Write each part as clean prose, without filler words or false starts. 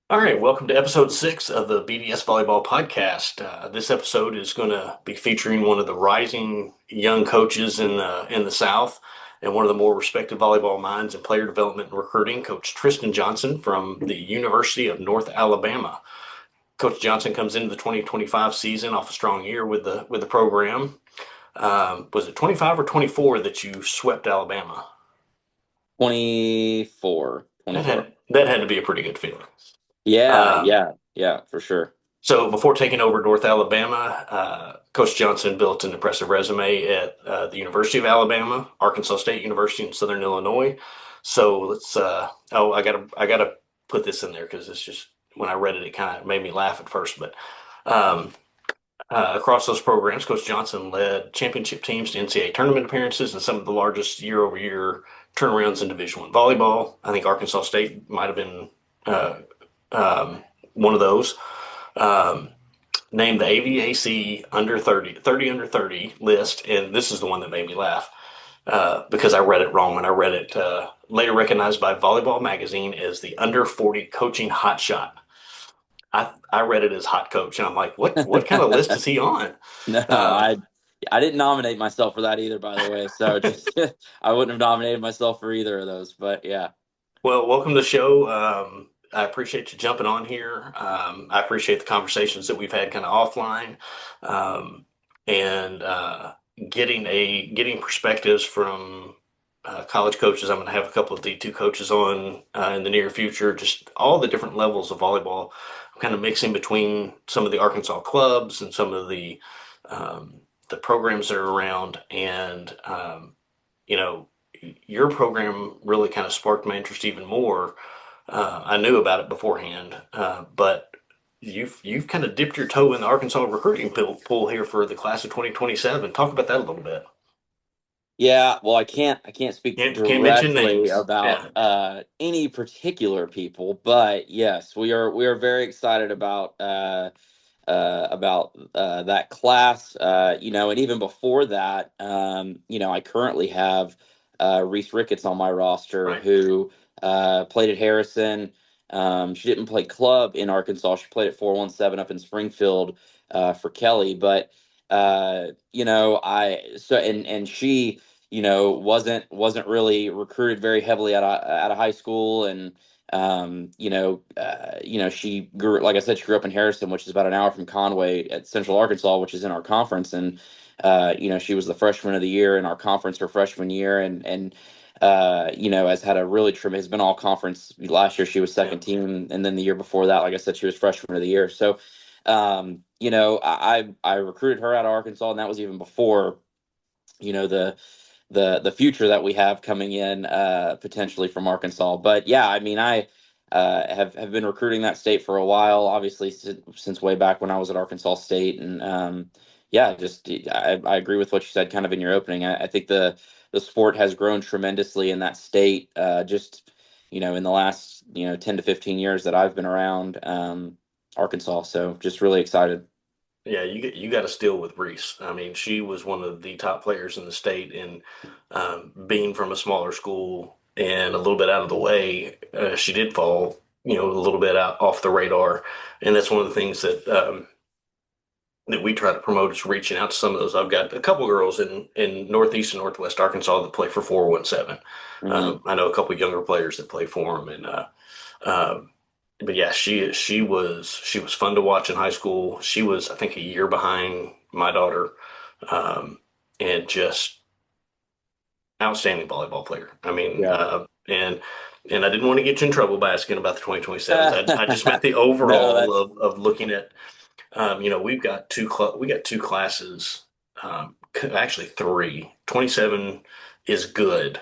All right, welcome to episode 6 of the BDS Volleyball Podcast. This episode is going to be featuring one of the rising young coaches in the South and one of the more respected volleyball minds in player development and recruiting, Coach Tristan Johnson from the University of North Alabama. Coach Johnson comes into the 2025 season off a strong year with the program. Was it 25 or 24 that you swept Alabama? 24, That 24. that had to be a pretty good feeling. Yeah, Um, yeah, yeah, for sure. So before taking over North Alabama, Coach Johnson built an impressive resume at the University of Alabama, Arkansas State University in Southern Illinois. So let's. I gotta put this in there because it's just when I read it, it kind of made me laugh at first. But um, across those programs, Coach Johnson led championship teams to NCAA tournament appearances and some of the largest year-over-year turnarounds in Division I volleyball. I think Arkansas State might have been uh, one of those. Um, Named the AVAC under 30 under 30 list, and this is the one that made me laugh because I read it wrong, and I read it later recognized by Volleyball Magazine as the under 40 coaching hotshot. I read it as hot coach, and I'm like, what kind of list is he on? No, Uh, I didn't nominate myself for that either, by the way. So just I wouldn't have nominated myself for either of those. But yeah. well, welcome to the show. I appreciate you jumping on here. I appreciate the conversations that we've had kind of offline, and getting perspectives from college coaches. I'm going to have a couple of D2 coaches on in the near future. Just all the different levels of volleyball. I'm kind of mixing between some of the Arkansas clubs and some of the programs that are around, and you know, your program really kind of sparked my interest even more. I knew about it beforehand, but you've kind of dipped your toe in the Arkansas recruiting pool here for the class of 2027. Talk about that a little bit. Yeah, well, I can't speak Can't mention directly names. about Yeah. any particular people, but yes, we are very excited about that class. And even before that, I currently have Reese Ricketts on my roster Right. who played at Harrison. She didn't play club in Arkansas. She played at 417 up in Springfield for Kelly, but I so and she wasn't really recruited very heavily out of high school, and she grew, like I said, she grew up in Harrison, which is about an hour from Conway at Central Arkansas, which is in our conference. And she was the freshman of the year in our conference her freshman year, and has had a really has been all conference. Last year she was Yeah. second team, and then the year before that, like I said, she was freshman of the year. So, I recruited her out of Arkansas, and that was even before the future that we have coming in potentially from Arkansas. But yeah, I mean, I have been recruiting that state for a while, obviously since way back when I was at Arkansas State, and yeah, just I agree with what you said, kind of in your opening. I think the sport has grown tremendously in that state, just in the last 10 to 15 years that I've been around Arkansas. So just really excited. Yeah, you got to steal with Reese. I mean, she was one of the top players in the state, and being from a smaller school and a little bit out of the way, she did fall, a little bit out off the radar. And that's one of the things that we try to promote is reaching out to some of those. I've got a couple girls in Northeast and Northwest Arkansas that play for 417. Hmm. I know a couple younger players that play for them, and uh, but yeah, she was fun to watch in high school. She was, I think, a year behind my daughter, um, and just outstanding volleyball player. I mean, Yeah. and I didn't want to get you in trouble by asking about the 2027s. I just meant the No, overall that's of looking at, we got two classes, actually three. 27 is good.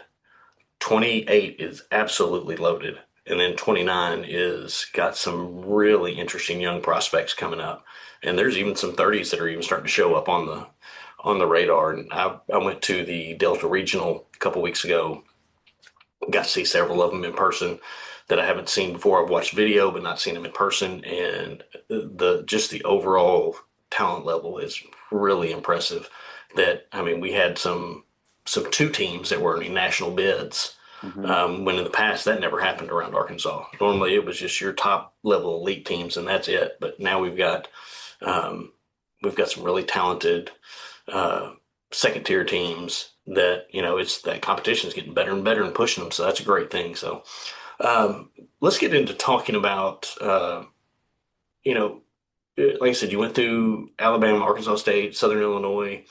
28 is absolutely loaded. And then 29 is got some really interesting young prospects coming up. And there's even some 30s that are even starting to show up on the radar. And I went to the Delta Regional a couple weeks ago, got to see several of them in person that I haven't seen before. I've watched video, but not seen them in person. And the overall talent level is really impressive. That, I mean, we had some two teams that were in national bids, Hmm. when in the past that never happened around Arkansas. Normally it was just your top level elite teams and that's it. But now um, we've got some really talented uh, second tier teams that it's that competition is getting better and better and pushing them. So that's a great thing. So let's get into talking about you know like I said, you went through Alabama, Arkansas State, Southern Illinois,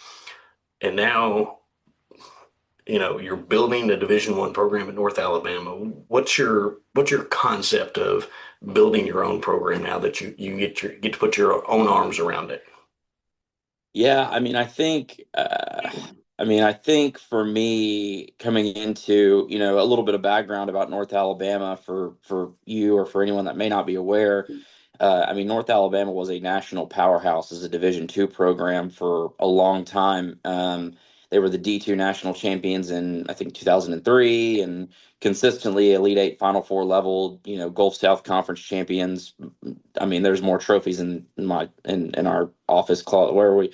and now you're building a Division I program at North Alabama. What's your concept of building your own program now that you get to put your own arms around it? Yeah, I think for me coming into, a little bit of background about North Alabama for you or for anyone that may not be aware, North Alabama was a national powerhouse as a Division II program for a long time. They were the D2 national champions in I think 2003 and consistently Elite Eight, Final Four level, Gulf South Conference champions. There's more trophies in our office closet where we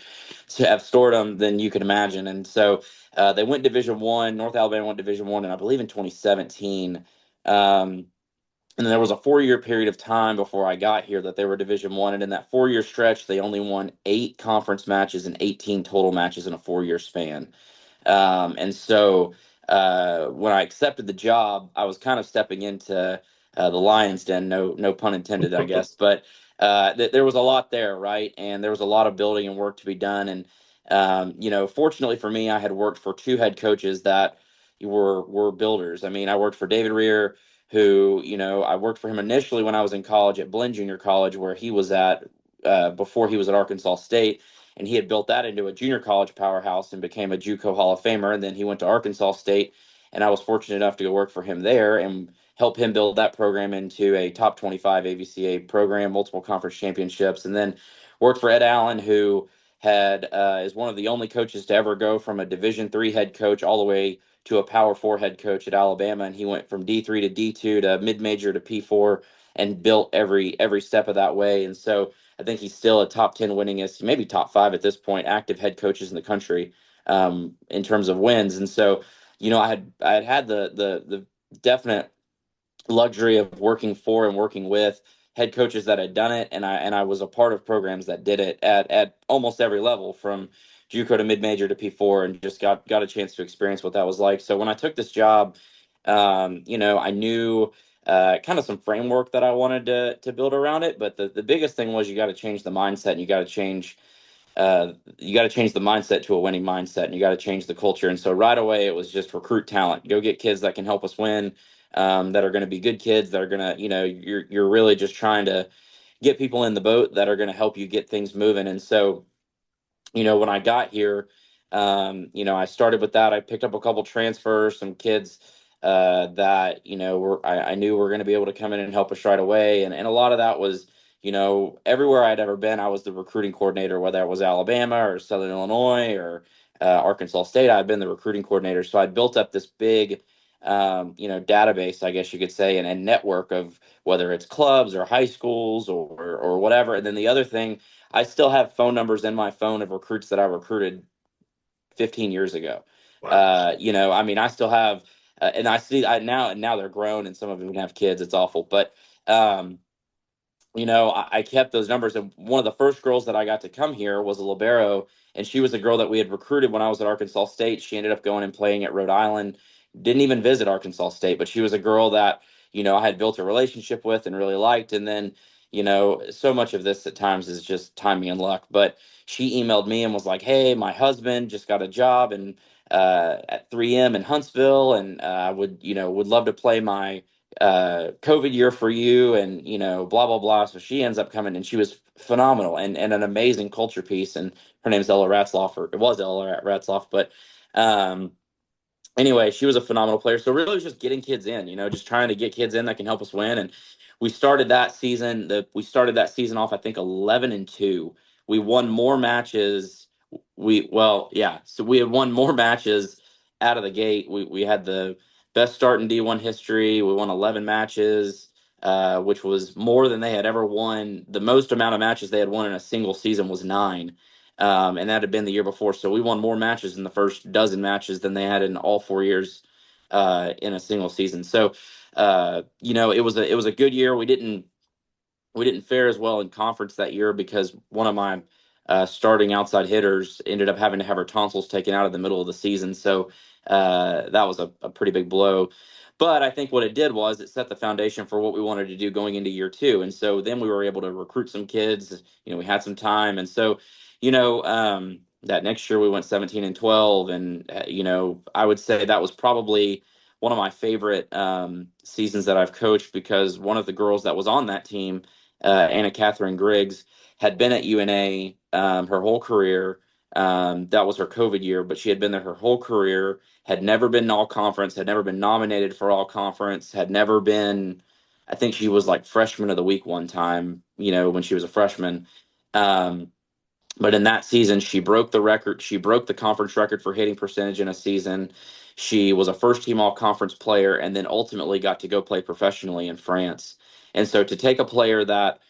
have stored them than you can imagine. And so they went Division I. North Alabama went Division I, and I believe in 2017. And then there was a 4-year period of time before I got here that they were Division I. And in that 4-year stretch, they only won 8 conference matches and 18 total matches in a 4-year span. And so when I accepted the job, I was kind of stepping into the lion's den, no pun intended, I guess. But there was a lot there, right? And there was a lot of building and work to be done. And fortunately for me, I had worked for 2 head coaches that were builders. I worked for David Rear, who I worked for him initially when I was in college at Blinn Junior College, where he was at before he was at Arkansas State, and he had built that into a junior college powerhouse and became a JUCO Hall of Famer. And then he went to Arkansas State, and I was fortunate enough to go work for him there and help him build that program into a top 25 AVCA program, multiple conference championships, and then worked for Ed Allen, who had is one of the only coaches to ever go from a Division III head coach all the way to a Power Four head coach at Alabama, and he went from D3 to D2 to mid major to P4 and built every step of that way. And so I think he's still a top 10 winningest, maybe top 5 at this point, active head coaches in the country in terms of wins. And so, I had the definite luxury of working for and working with head coaches that had done it, and I was a part of programs that did it at almost every level, from JUCO to mid major to P4, and just got a chance to experience what that was like. So when I took this job, I knew kind of some framework that I wanted to build around it, but the biggest thing was you got to change the mindset, and you got to change the mindset to a winning mindset, and you got to change the culture. And so right away it was just recruit talent, go get kids that can help us win, that are going to be good kids, that are going to, you're really just trying to get people in the boat that are going to help you get things moving. And so, when I got here, I started with that. I picked up a couple transfers, some kids that, I knew were going to be able to come in and help us right away. And a lot of that was, everywhere I'd ever been, I was the recruiting coordinator, whether it was Alabama or Southern Illinois or Arkansas State. I'd been the recruiting coordinator. So I'd built up this big, database, I guess you could say, and network of whether it's clubs or high schools or whatever. And then the other thing, I still have phone numbers in my phone of recruits that I recruited 15 years ago. Wow. I still have, and I see I now they're grown and some of them have kids. It's awful, but um, I kept those numbers. And one of the first girls that I got to come here was a libero, and she was a girl that we had recruited when I was at Arkansas State. She ended up going and playing at Rhode Island. Didn't even visit Arkansas State, but she was a girl that I had built a relationship with and really liked. And then so much of this at times is just timing and luck. But she emailed me and was like, "Hey, my husband just got a job and at 3M in Huntsville, and I would love to play my COVID year for you," and blah blah blah. So she ends up coming, and she was phenomenal and an amazing culture piece. And her name's Ella Ratzloff, or it was Ella Ratzloff, but um, anyway, she was a phenomenal player. So really, it was just getting kids in, just trying to get kids in that can help us win. And we started that season off, I think 11-2. We won more matches. Yeah. So we had won more matches out of the gate. We had the best start in D1 history. We won 11 matches, which was more than they had ever won. The most amount of matches they had won in a single season was 9. And that had been the year before. So we won more matches in the first dozen matches than they had in all 4 years in a single season. So, it was a good year. We didn't fare as well in conference that year because one of my starting outside hitters ended up having to have her tonsils taken out in the middle of the season. So that was a pretty big blow. But I think what it did was it set the foundation for what we wanted to do going into year two. And so then we were able to recruit some kids. We had some time. And so, that next year we went 17-12. And, I would say that was probably one of my favorite seasons that I've coached because one of the girls that was on that team, Anna Catherine Griggs, had been at UNA her whole career. That was her COVID year, but she had been there her whole career, had never been all conference, had never been nominated for all conference, had never been, I think she was like freshman of the week one time, when she was a freshman. Um, but in that season, she broke the record. She broke the conference record for hitting percentage in a season. She was a first team all conference player and then ultimately got to go play professionally in France. And so to take a player that,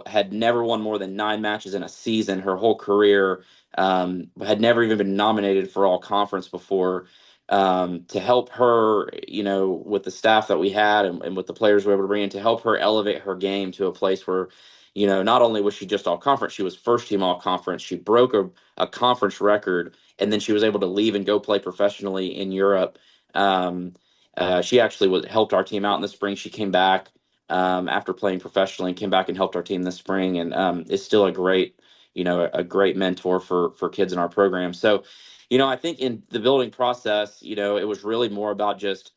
had never won more than 9 matches in a season her whole career, had never even been nominated for all conference before, to help her, with the staff that we had and with the players we were able to bring in to help her elevate her game to a place where not only was she just all conference, she was first team all conference. She broke a conference record, and then she was able to leave and go play professionally in Europe. She actually helped our team out in the spring. She came back after playing professionally and came back and helped our team this spring, and is still a great mentor for kids in our program. So, I think in the building process, it was really more about just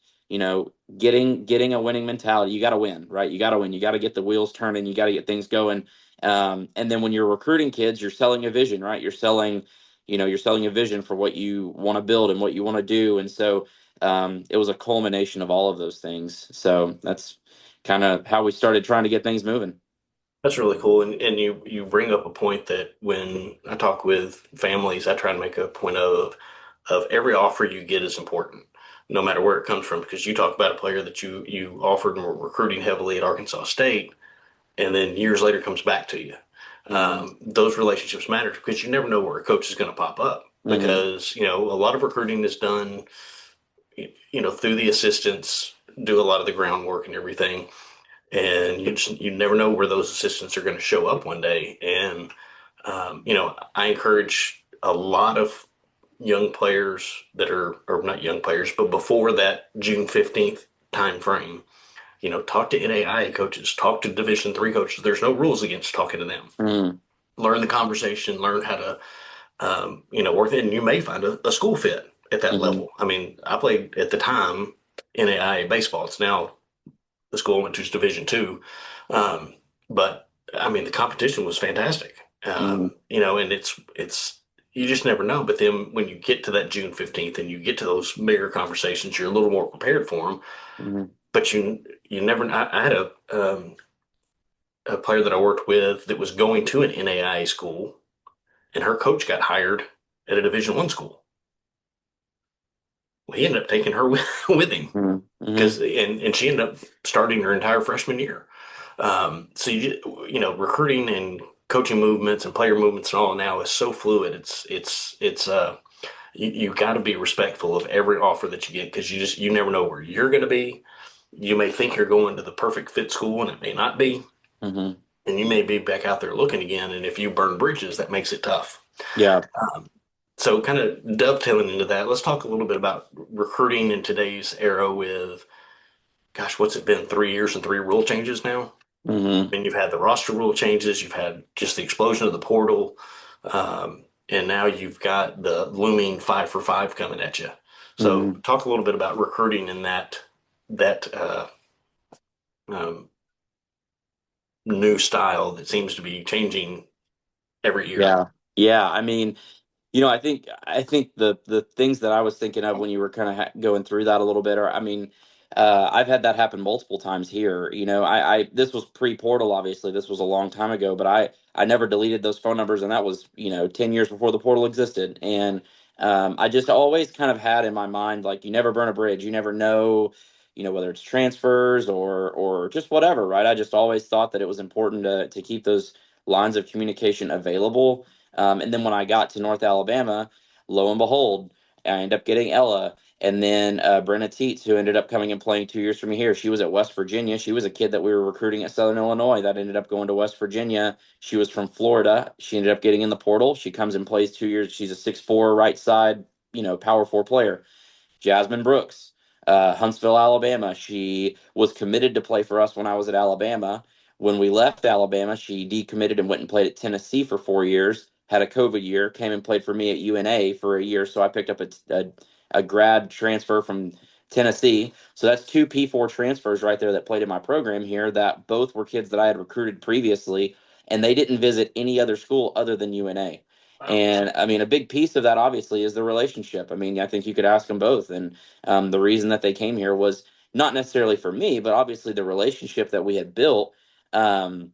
getting a winning mentality. You got to win, right? You got to win. You got to get the wheels turning. You got to get things going. And then when you're recruiting kids, you're selling a vision, right? You're selling a vision for what you want to build and what you want to do. And so it was a culmination of all of those things. So that's kind of how we started trying to get things moving. That's really cool. And you bring up a point that when I talk with families, I try to make a point of every offer you get is important, no matter where it comes from. Because you talk about a player that you offered and were recruiting heavily at Arkansas State, and then years later comes back to you. Mm-hmm. Those relationships matter because you never know where a coach is going to pop up. Mm-hmm. Because a lot of recruiting is done, through the assistants, do a lot of the groundwork and everything, and you never know where those assistants are going to show up one day. And I encourage a lot of young players that are, or not young players, but before that June 15th time frame, talk to NAIA coaches, talk to Division III coaches. There's no rules against talking to them. Mm-hmm. Learn the conversation, learn how to work it, and you may find a school fit at that Mm-hmm. level. I mean, I played at the time NAIA baseball. It's now the school I went to is Division II. But I mean, the competition was fantastic. And it's you just never know. But then when you get to that June 15th and you get to those bigger conversations, you're a little more prepared for them. Mm-hmm. But you never. I had a player that I worked with that was going to an NAIA school, and her coach got hired at a Division I school. Well, he ended up taking her with him Mm-hmm. because and she ended up starting her entire freshman year. So recruiting and coaching movements and player movements and all now is so fluid. It's you got to be respectful of every offer that you get because you never know where you're going to be. You may think you're going to the perfect fit school and it may not be, Mm-hmm. and you may be back out there looking again. And if you burn bridges, that makes it tough. Yeah. Um, so kind of dovetailing into that, let's talk a little bit about recruiting in today's era with, gosh, what's it been, 3 years and three rule changes now? Mm-hmm. And you've had the roster rule changes, you've had just the explosion of the portal, and now you've got the looming 5-for-5 coming at you. So, Mm-hmm. talk a little bit about recruiting in that um, new style that seems to be changing every year. Yeah. Yeah. I mean, I think the things that I was thinking of when you were kind of going through that a little bit are, I mean, I've had that happen multiple times here. I this was pre-portal, obviously. This was a long time ago, but I never deleted those phone numbers, and that was 10 years before the portal existed. And I just always kind of had in my mind like you never burn a bridge. You never know, whether it's transfers or just whatever, right? I just always thought that it was important to keep those lines of communication available. And then when I got to North Alabama, lo and behold, I ended up getting Ella. And then Brenna Teets, who ended up coming and playing 2 years for me here. She was at West Virginia. She was a kid that we were recruiting at Southern Illinois that ended up going to West Virginia. She was from Florida. She ended up getting in the portal. She comes and plays 2 years. She's a 6'4" right side, power four player. Jasmine Brooks, Huntsville, Alabama. She was committed to play for us when I was at Alabama. When we left Alabama, she decommitted and went and played at Tennessee for 4 years. Had a COVID year, came and played for me at UNA for a year. So I picked up a grad transfer from Tennessee. So that's two P4 transfers right there that played in my program here that both were kids that I had recruited previously, and they didn't visit any other school other than UNA. Wow. And I mean, a big piece of that obviously is the relationship. I mean, I think you could ask them both. And the reason that they came here was not necessarily for me, but obviously the relationship that we had built, um,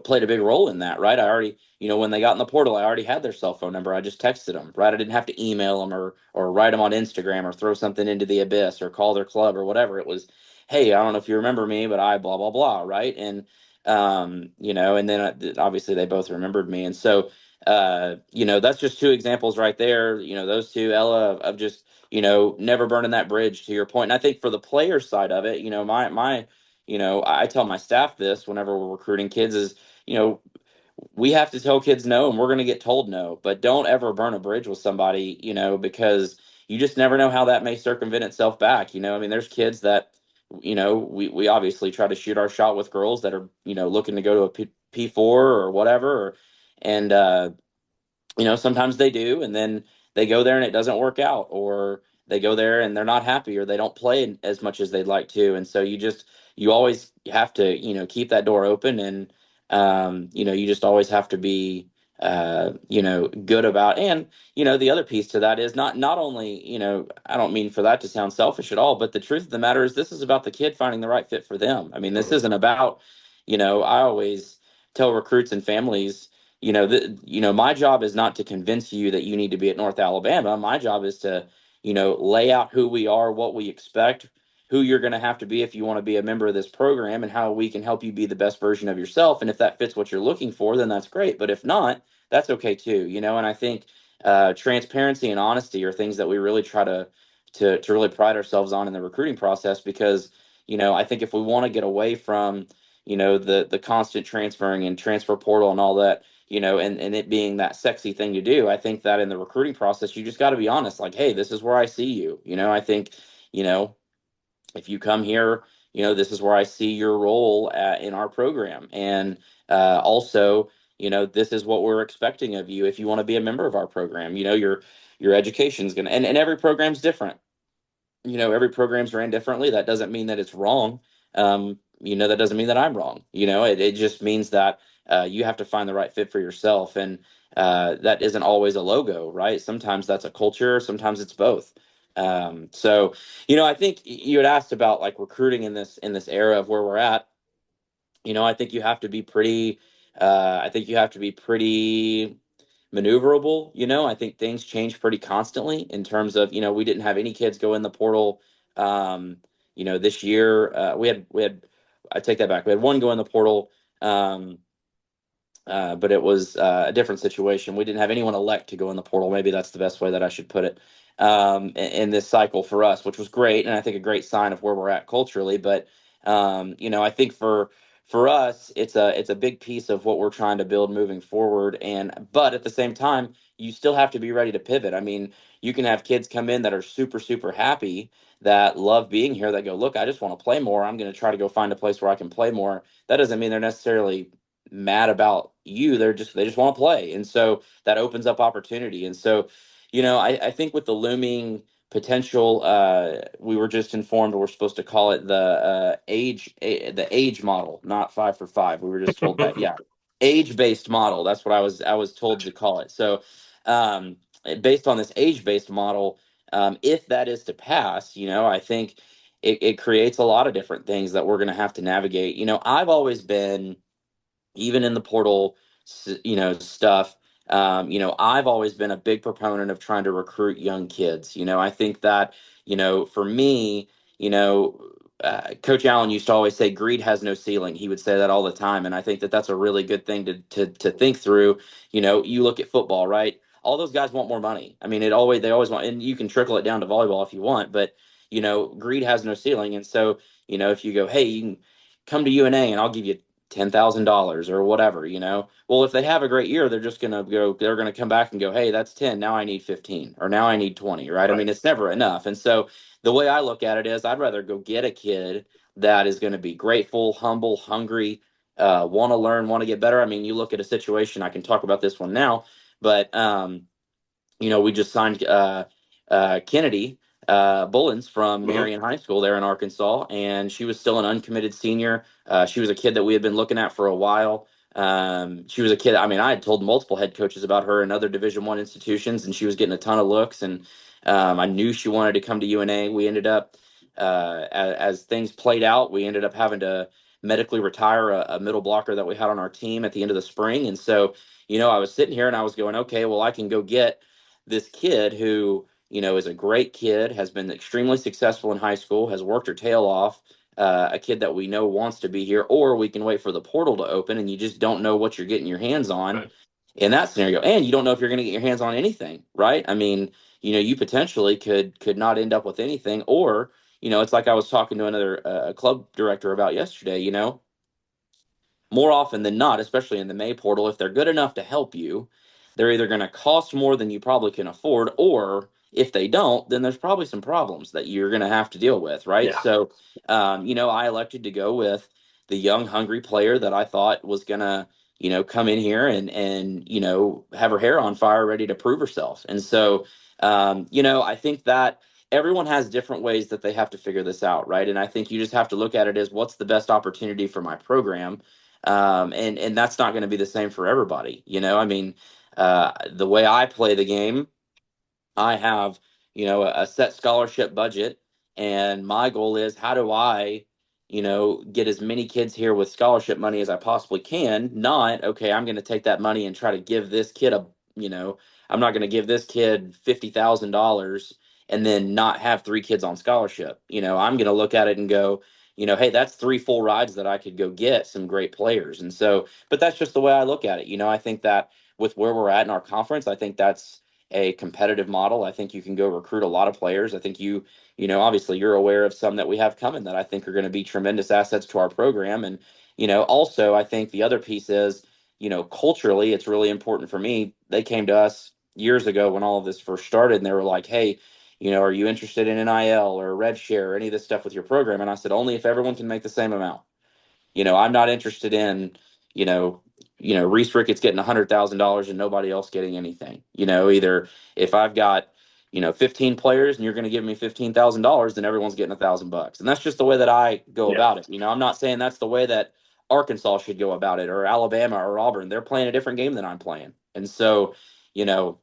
played a big role in that, right? I already, when they got in the portal, I already had their cell phone number. I just texted them, right? I didn't have to email them or write them on Instagram or throw something into the abyss or call their club or whatever. It was, hey, I don't know if you remember me, but I blah blah blah, right? And and then obviously they both remembered me, and so that's just two examples right there. Those two, Ella, of just never burning that bridge. To your point, and I think for the player side of it, my I tell my staff this whenever we're recruiting kids is, you know, we have to tell kids no, and we're going to get told no, but don't ever burn a bridge with somebody, because you just never know how that may circumvent itself back. I mean, there's kids that, we obviously try to shoot our shot with girls that are, looking to go to a P4 or whatever. And, sometimes they do, and then they go there and it doesn't work out, or they go there and they're not happy, or they don't play as much as they'd like to. And so you always have to, keep that door open. And, you just always have to be, good about. And, the other piece to that is not only, I don't mean for that to sound selfish at all, but the truth of the matter is this is about the kid finding the right fit for them. I mean, this isn't about, I always tell recruits and families, my job is not to convince you that you need to be at North Alabama. My job is to, lay out who we are, what we expect, who you're going to have to be if you want to be a member of this program, and how we can help you be the best version of yourself. And if that fits what you're looking for, then that's great. But if not, that's okay too. And I think transparency and honesty are things that we really try to really pride ourselves on in the recruiting process, because, I think if we want to get away from, the constant transferring and transfer portal and all that, and it being that sexy thing to do, I think that in the recruiting process, you just got to be honest, like, hey, this is where I see you. I think, if you come here, this is where I see your role in our program. And also, this is what we're expecting of you if you want to be a member of our program. Your education's going to, and every program's different. Every program's ran differently. That doesn't mean that it's wrong. That doesn't mean that I'm wrong. It just means that you have to find the right fit for yourself. And that isn't always a logo, right? Sometimes that's a culture. Sometimes it's both. So, I think you had asked about like recruiting in this era of where we're at. I think you have to be pretty, maneuverable. I think things change pretty constantly in terms of, we didn't have any kids go in the portal. This year, I take that back. We had one go in the portal. But it was a different situation. We didn't have anyone elect to go in the portal. Maybe that's the best way that I should put it, in this cycle for us, which was great, and I think a great sign of where we're at culturally. But I think for us, it's a big piece of what we're trying to build moving forward. But at the same time, you still have to be ready to pivot. I mean, you can have kids come in that are super super happy, that love being here, that go, look, I just want to play more. I'm going to try to go find a place where I can play more. That doesn't mean they're necessarily mad about you. They just want to play. And so that opens up opportunity. And so, I think with the looming potential, we were just informed we're supposed to call it the age model, not 5 for 5. We were just told that, yeah, age-based model. That's what I was told to call it. So, based on this age-based model, if that is to pass, I think it creates a lot of different things that we're going to have to navigate. I've always been, even in the portal, stuff. I've always been a big proponent of trying to recruit young kids. I think that, for me, Coach Allen used to always say, greed has no ceiling. He would say that all the time. And I think that that's a really good thing to think through. You look at football, right? all those guys want more money. I mean, they always want, and you can trickle it down to volleyball if you want, but greed has no ceiling. And so, if you go, hey, you can come to UNA and I'll give you $10,000 or whatever, well, if they have a great year, they're going to come back and go, hey, that's 10. Now I need 15, or now I need 20, right? I Right. mean, it's never enough. And so the way I look at it is I'd rather go get a kid that is going to be grateful, humble, hungry, want to learn, want to get better. I mean, you look at a situation, I can talk about this one now, but we just signed Kennedy Bullens from Hmm. Marion High School there in Arkansas, and she was still an uncommitted senior. She was a kid that we had been looking at for a while. She was a kid. I mean, I had told multiple head coaches about her in other Division I institutions, and she was getting a ton of looks. And I knew she wanted to come to UNA. We ended up, as things played out, we ended up having to medically retire a middle blocker that we had on our team at the end of the spring. And so, I was sitting here and I was going, okay, well, I can go get this kid who is a great kid, has been extremely successful in high school, has worked her tail off, a kid that we know wants to be here, or we can wait for the portal to open and you just don't know what you're getting your hands on Right. in that scenario. And you don't know if you're going to get your hands on anything, right? I mean, you potentially could not end up with anything, or, it's like I was talking to another club director about yesterday, more often than not, especially in the May portal, if they're good enough to help you, they're either going to cost more than you probably can afford, or if they don't, then there's probably some problems that you're going to have to deal with, right? Yeah. So, I elected to go with the young, hungry player that I thought was going to, come in here and have her hair on fire, ready to prove herself. And so, I think that everyone has different ways that they have to figure this out, right? And I think you just have to look at it as what's the best opportunity for my program, and that's not going to be the same for everybody. I mean, the way I play the game, I have, a set scholarship budget, and my goal is how do I, get as many kids here with scholarship money as I possibly can. Not, okay, I'm going to take that money and try to give this kid you know, I'm not going to give this kid $50,000 and then not have three kids on scholarship. I'm going to look at it and go, hey, that's three full rides that I could go get some great players. And so, but that's just the way I look at it. I think that with where we're at in our conference, I think that's a competitive model. I think you can go recruit a lot of players. I think obviously you're aware of some that we have coming that I think are going to be tremendous assets to our program. And, also I think the other piece is, culturally, it's really important for me. They came to us years ago when all of this first started and they were like, hey, are you interested in NIL or Rev Share or any of this stuff with your program? And I said, only if everyone can make the same amount. I'm not interested in, you know, Reese Ricketts getting $100,000 and nobody else getting anything. Either if I've got, 15 players and you're going to give me $15,000, then everyone's getting $1,000. And that's just the way that I go Yeah. about it. I'm not saying that's the way that Arkansas should go about it, or Alabama or Auburn. They're playing a different game than I'm playing. And so, you know,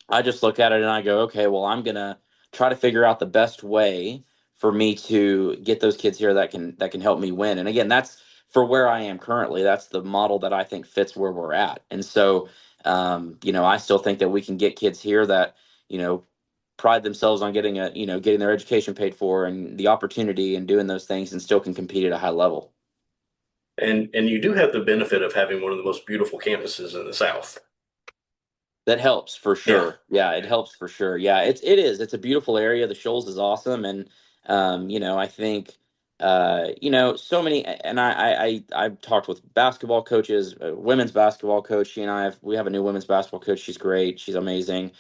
I just look at it and I go, okay, well, I'm gonna try to figure out the best way for me to get those kids here that can help me win. And again, that's for where I am currently. That's the model that I think fits where we're at. And so, I still think that we can get kids here that pride themselves on getting their education paid for and the opportunity and doing those things, and still can compete at a high level. And you do have the benefit of having one of the most beautiful campuses in the South. That helps for Yeah. sure. Yeah, it helps for sure. Yeah, it's a beautiful area. The Shoals is awesome, and I think so many. And I've talked with basketball coaches, women's basketball coach. She and we have a new women's basketball coach. She's great. She's amazing.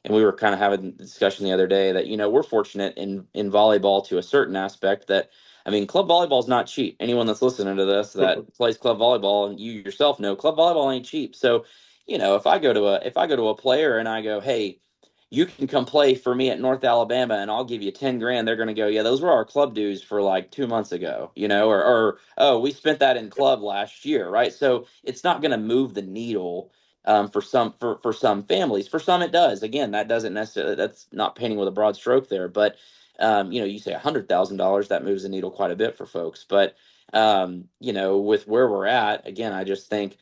And we were kind of having a discussion the other day that we're fortunate in volleyball to a certain aspect that. I mean, club volleyball is not cheap. Anyone that's listening to this that plays club volleyball, and you yourself know, club volleyball ain't cheap. So, if I go to a player and I go, hey, you can come play for me at North Alabama and I'll give you 10 grand, they're going to go, yeah, those were our club dues for like 2 months ago, or oh, we spent that in club last year, right? So it's not going to move the needle. For some families, for some it does. Again, that doesn't necessarily, that's not painting with a broad stroke there, but you say $100,000, that moves the needle quite a bit for folks. But with where we're at, again, I just think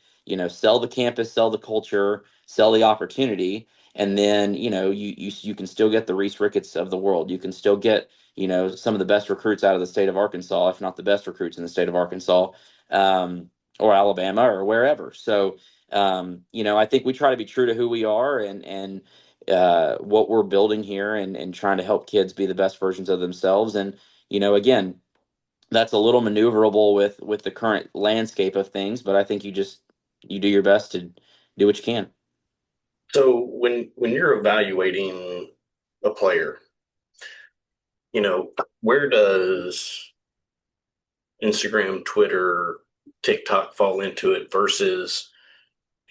sell the campus, sell the culture, sell the opportunity, and then you can still get the Reese Ricketts of the world. You can still get some of the best recruits out of the state of Arkansas, if not the best recruits in the state of Arkansas, or Alabama or wherever. So I think we try to be true to who we are and what we're building here and trying to help kids be the best versions of themselves. And, again, that's a little maneuverable with the current landscape of things, but I think you do your best to do what you can. So when you're evaluating a player, where does Instagram, Twitter, TikTok fall into it versus,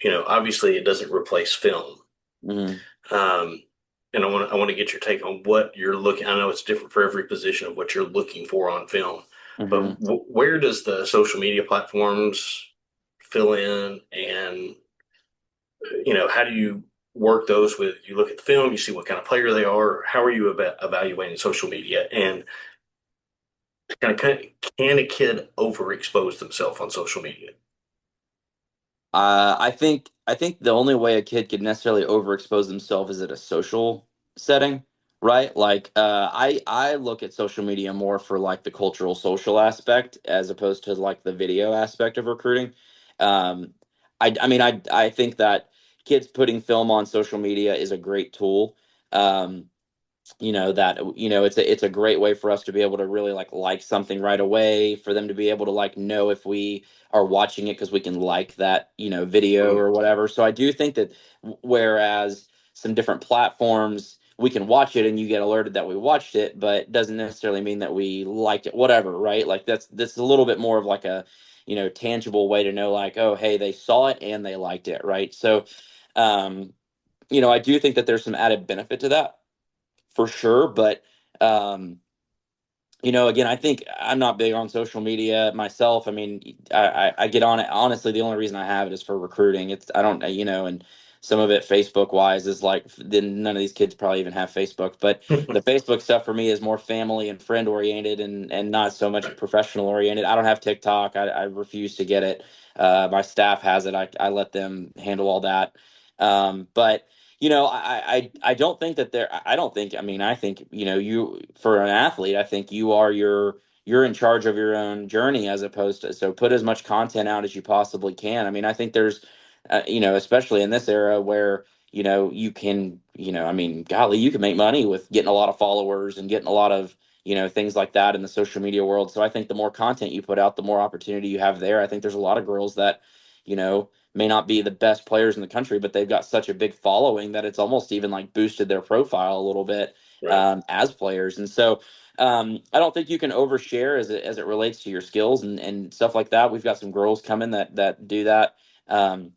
obviously it doesn't replace film. Hmm. Um, and I want to get your take on what you're looking. I know it's different for every position of what you're looking for on film, Hmm. but where does the social media platforms fill in, and how do you work those with? You look at the film, you see what kind of player they are. How are you evaluating social media, and can a kid overexpose themselves on social media? I think the only way a kid could necessarily overexpose themselves is at a social setting, right? Like I look at social media more for like the cultural social aspect as opposed to like the video aspect of recruiting. Um, I mean I think that kids putting film on social media is a great tool. Um, it's a great way for us to be able to really like something right away, for them to be able to like know if we are watching it because we can like that video Mm, or whatever. So I do think that whereas some different platforms we can watch it and you get alerted that we watched it, but doesn't necessarily mean that we liked it, whatever, right? Like that's a little bit more of like a tangible way to know, like, oh, hey, they saw it and they liked it, right? So um I do think that there's some added benefit to that for sure. But um, again, I think I'm not big on social media myself. I mean, I get on it. Honestly, the only reason I have it is for recruiting. It's I don't and some of it Facebook wise is like then none of these kids probably even have Facebook. But the Facebook stuff for me is more family and friend oriented and not so much professional oriented. I don't have TikTok. I refuse to get it. My staff has it. I let them handle all that. But I don't think that there. I don't think. I mean, I think you for an athlete, I think you're in charge of your own journey as opposed to so put as much content out as you possibly can. I mean, I think there's, especially in this era where you can I mean, golly, you can make money with getting a lot of followers and getting a lot of things like that in the social media world. So I think the more content you put out, the more opportunity you have there. I think there's a lot of girls that may not be the best players in the country, but they've got such a big following that it's almost even like boosted their profile a little bit right. as players. And so I don't think you can overshare as it relates to your skills and stuff like that. We've got some girls coming that do that. Um,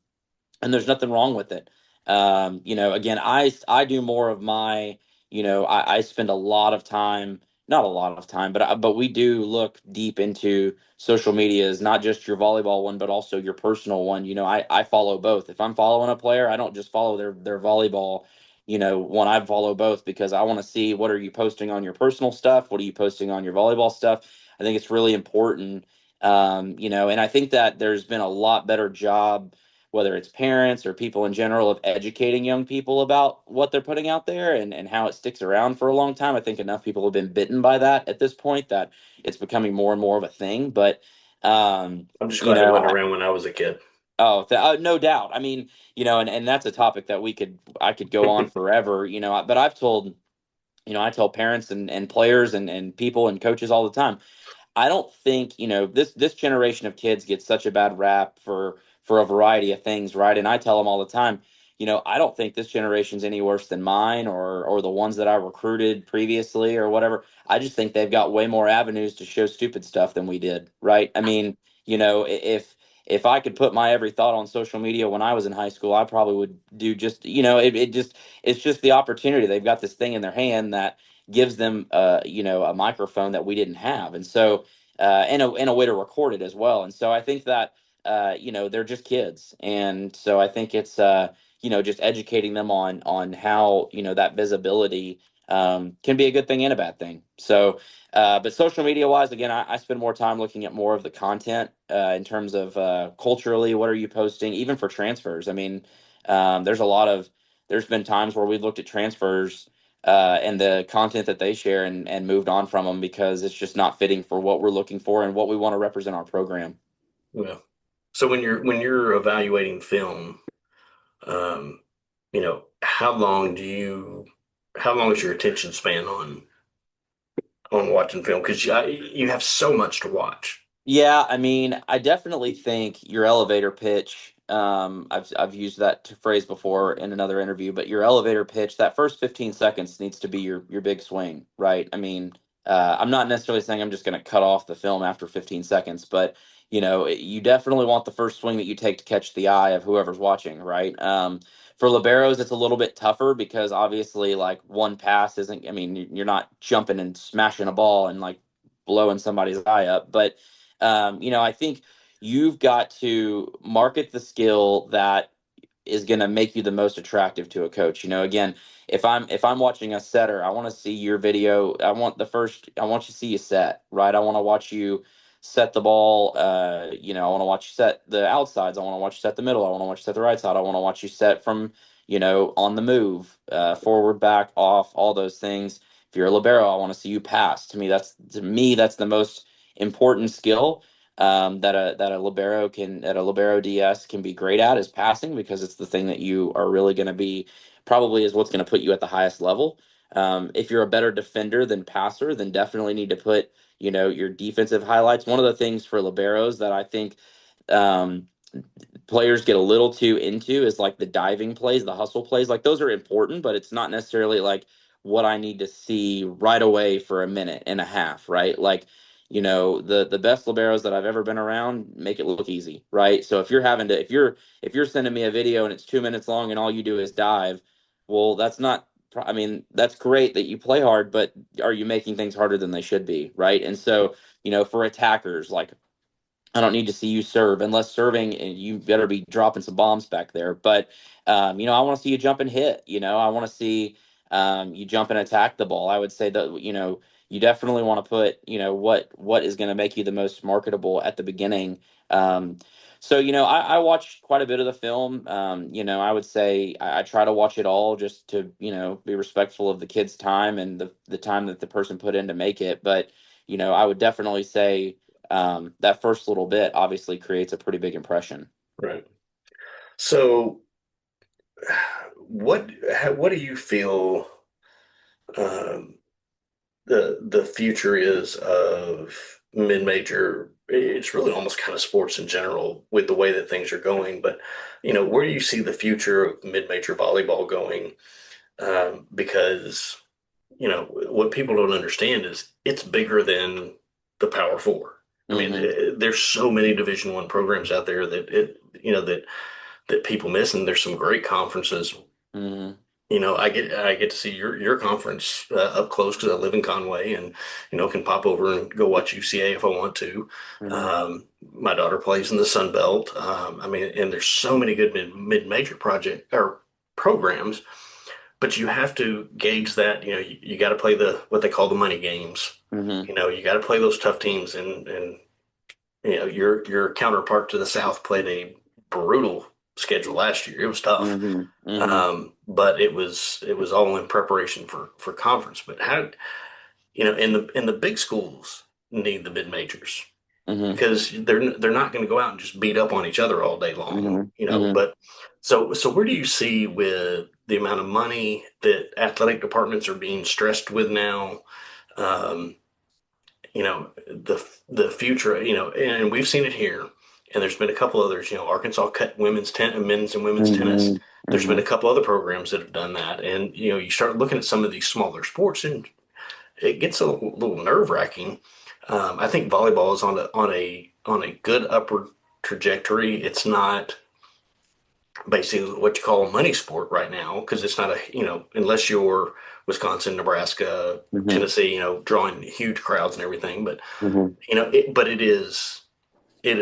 and there's nothing wrong with it. Again, I do more of my, I spend a lot of time, not a lot of time, but we do look deep into social medias, not just your volleyball one, but also your personal one. I follow both. If I'm following a player, I don't just follow their volleyball. One, I follow both because I want to see what are you posting on your personal stuff, what are you posting on your volleyball stuff. I think it's really important. And I think that there's been a lot better job, whether it's parents or people in general, of educating young people about what they're putting out there and how it sticks around for a long time. I think enough people have been bitten by that at this point that it's becoming more and more of a thing. But, um, I'm just you glad it know, wasn't I, around when I was a kid. no doubt. I mean, and that's a topic that I could go on forever, but I tell parents and players and people and coaches all the time. I don't think this generation of kids gets such a bad rap for a variety of things, right? And I tell them all the time, I don't think this generation's any worse than mine or the ones that I recruited previously or whatever. I just think they've got way more avenues to show stupid stuff than we did, right? I mean, if I could put my every thought on social media when I was in high school, I probably would do just it's just the opportunity. They've got this thing in their hand that gives them a microphone that we didn't have, and so and a way to record it as well. And so I think that they're just kids, and so I think it's just educating them on how that visibility can be a good thing and a bad thing. So but social media wise, again, I spend more time looking at more of the content in terms of culturally, what are you posting, even for transfers. I mean, there's been times where we've looked at transfers and the content that they share and moved on from them because it's just not fitting for what we're looking for and what we want to represent our program. Yeah. So when you're evaluating film, um, how long is your attention span on watching film? Because you have so much to watch. Yeah, I mean, I definitely think your elevator pitch. I've used that phrase before in another interview, but your elevator pitch, that first 15 seconds needs to be your big swing, right? I mean, I'm not necessarily saying I'm just going to cut off the film after 15 seconds, but you definitely want the first swing that you take to catch the eye of whoever's watching, right? For liberos, it's a little bit tougher because obviously, like one pass isn't. I mean, you're not jumping and smashing a ball and like blowing somebody's eye up, but I think you've got to market the skill that is going to make you the most attractive to a coach. Again, if I'm watching a setter, I want to see your video. I want you to see you set, right? I want to watch you set the ball. I want to watch you set the outsides. I want to watch you set the middle. I want to watch you set the right side. I want to watch you set from, on the move, forward, back, off, all those things. If you're a libero, I want to see you pass. To me, that's the most important skill that a libero DS can be great at is passing, because it's the thing that you are really going to be, probably is what's going to put you at the highest level. If you're a better defender than passer, then definitely need to put your defensive highlights. One of the things for liberos that I think um, players get a little too into is like the diving plays, the hustle plays. Like those are important, but it's not necessarily like what I need to see right away for a minute and a half, right? Like, the best liberos that I've ever been around make it look easy, right? So if you're sending me a video and it's 2 minutes long and all you do is dive, well, that's not. I mean, that's great that you play hard, but are you making things harder than they should be, right? And so, for attackers, like I don't need to see you serve unless serving, and you better be dropping some bombs back there. But I want to see you jump and hit. I want to see you jump and attack the ball. I would say that you definitely want to put what is going to make you the most marketable at the beginning. So I watched quite a bit of the film. I would say I try to watch it all just to be respectful of the kid's time and the time that the person put in to make it. But I would definitely say that first little bit obviously creates a pretty big impression. Right. So what do you feel um, the future is of mid-major? It's really almost kind of sports in general with the way that things are going. But where do you see the future of mid-major volleyball going? Because what people don't understand is it's bigger than the Power Four. I mean, Hmm. there's so many Division One programs out there that people miss, and there's some great conferences. Hmm. I get to see your conference up close because I live in Conway, and can pop over and go watch UCA if I want to. Hmm. My daughter plays in the Sun Belt. I mean, and there's so many good mid-major project or programs, but you have to gauge that. You got to play the what they call the money games. Hmm. You got to play those tough teams, and your counterpart to the South played a brutal schedule last year. It was tough. Hmm. Hmm. But it was all in preparation for conference. But how in the big schools need the mid majors Hmm. because they're not going to go out and just beat up on each other all day long. Hmm. Hmm. But so where do you see with the amount of money that athletic departments are being stressed with now? Um, the future, and we've seen it here, and there's been a couple others. Arkansas cut men's and women's tennis. Hmm. There's been Hmm. a couple other programs that have done that, and you start looking at some of these smaller sports, and it gets a little nerve wracking. I think volleyball is on a good upward trajectory. It's not basically what you call a money sport right now because it's not unless you're Wisconsin, Nebraska, Hmm. Tennessee, drawing huge crowds and everything. But Hmm. but it is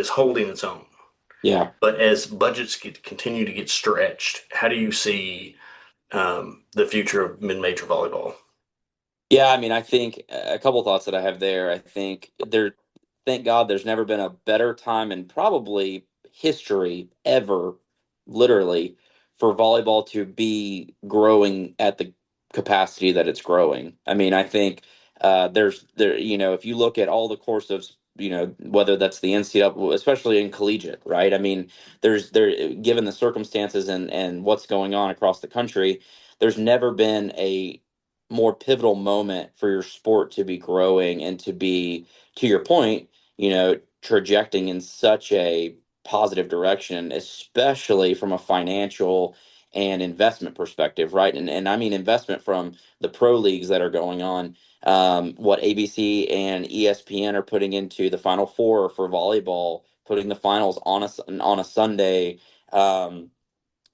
holding its own. Yeah. But as budgets continue to get stretched, how do you see the future of mid-major volleyball? Yeah, I mean, I think a couple thoughts that I have there. I think thank God there's never been a better time in probably history ever, literally, for volleyball to be growing at the capacity that it's growing. I mean, I think if you look at all the course of whether that's the NCAA, especially in collegiate, right? I mean, given the circumstances and what's going on across the country, there's never been a more pivotal moment for your sport to be growing and to be, to your point, trajecting in such a positive direction, especially from a financial and investment perspective, right? And I mean investment from the pro leagues that are going on, what ABC and ESPN are putting into the Final Four for volleyball, putting the finals on a Sunday,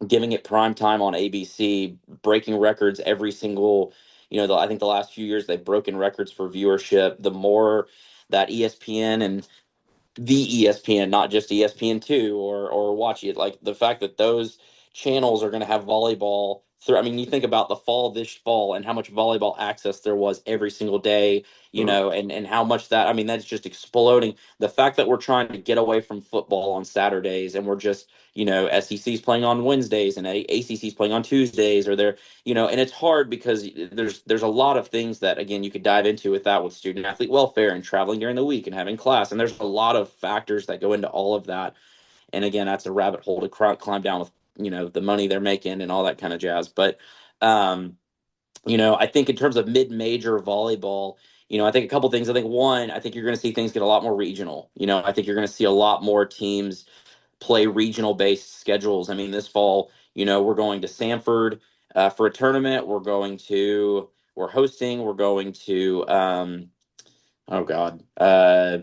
giving it prime time on ABC, breaking records every single. I think the last few years they've broken records for viewership. The more that ESPN and the ESPN, not just ESPN2 or Watch It. Like the fact that those channels are going to have volleyball through. I mean, you think about this fall and how much volleyball access there was every single day, Mhm. and how much that, I mean, that's just exploding. The fact that we're trying to get away from football on Saturdays and we're just, SEC's playing on Wednesdays and ACC's playing on Tuesdays, or they're, and it's hard because there's a lot of things that, again, you could dive into with that, with student athlete welfare and traveling during the week and having class, and there's a lot of factors that go into all of that. And again, that's a rabbit hole to climb down with, the money they're making and all that kind of jazz. But I think in terms of mid-major volleyball, I think a couple things. I think one, I think you're going to see things get a lot more regional. I think you're going to see a lot more teams play regional based schedules. I mean, this fall, we're going to Sanford for a tournament. We're hosting. We're going to, oh God, uh,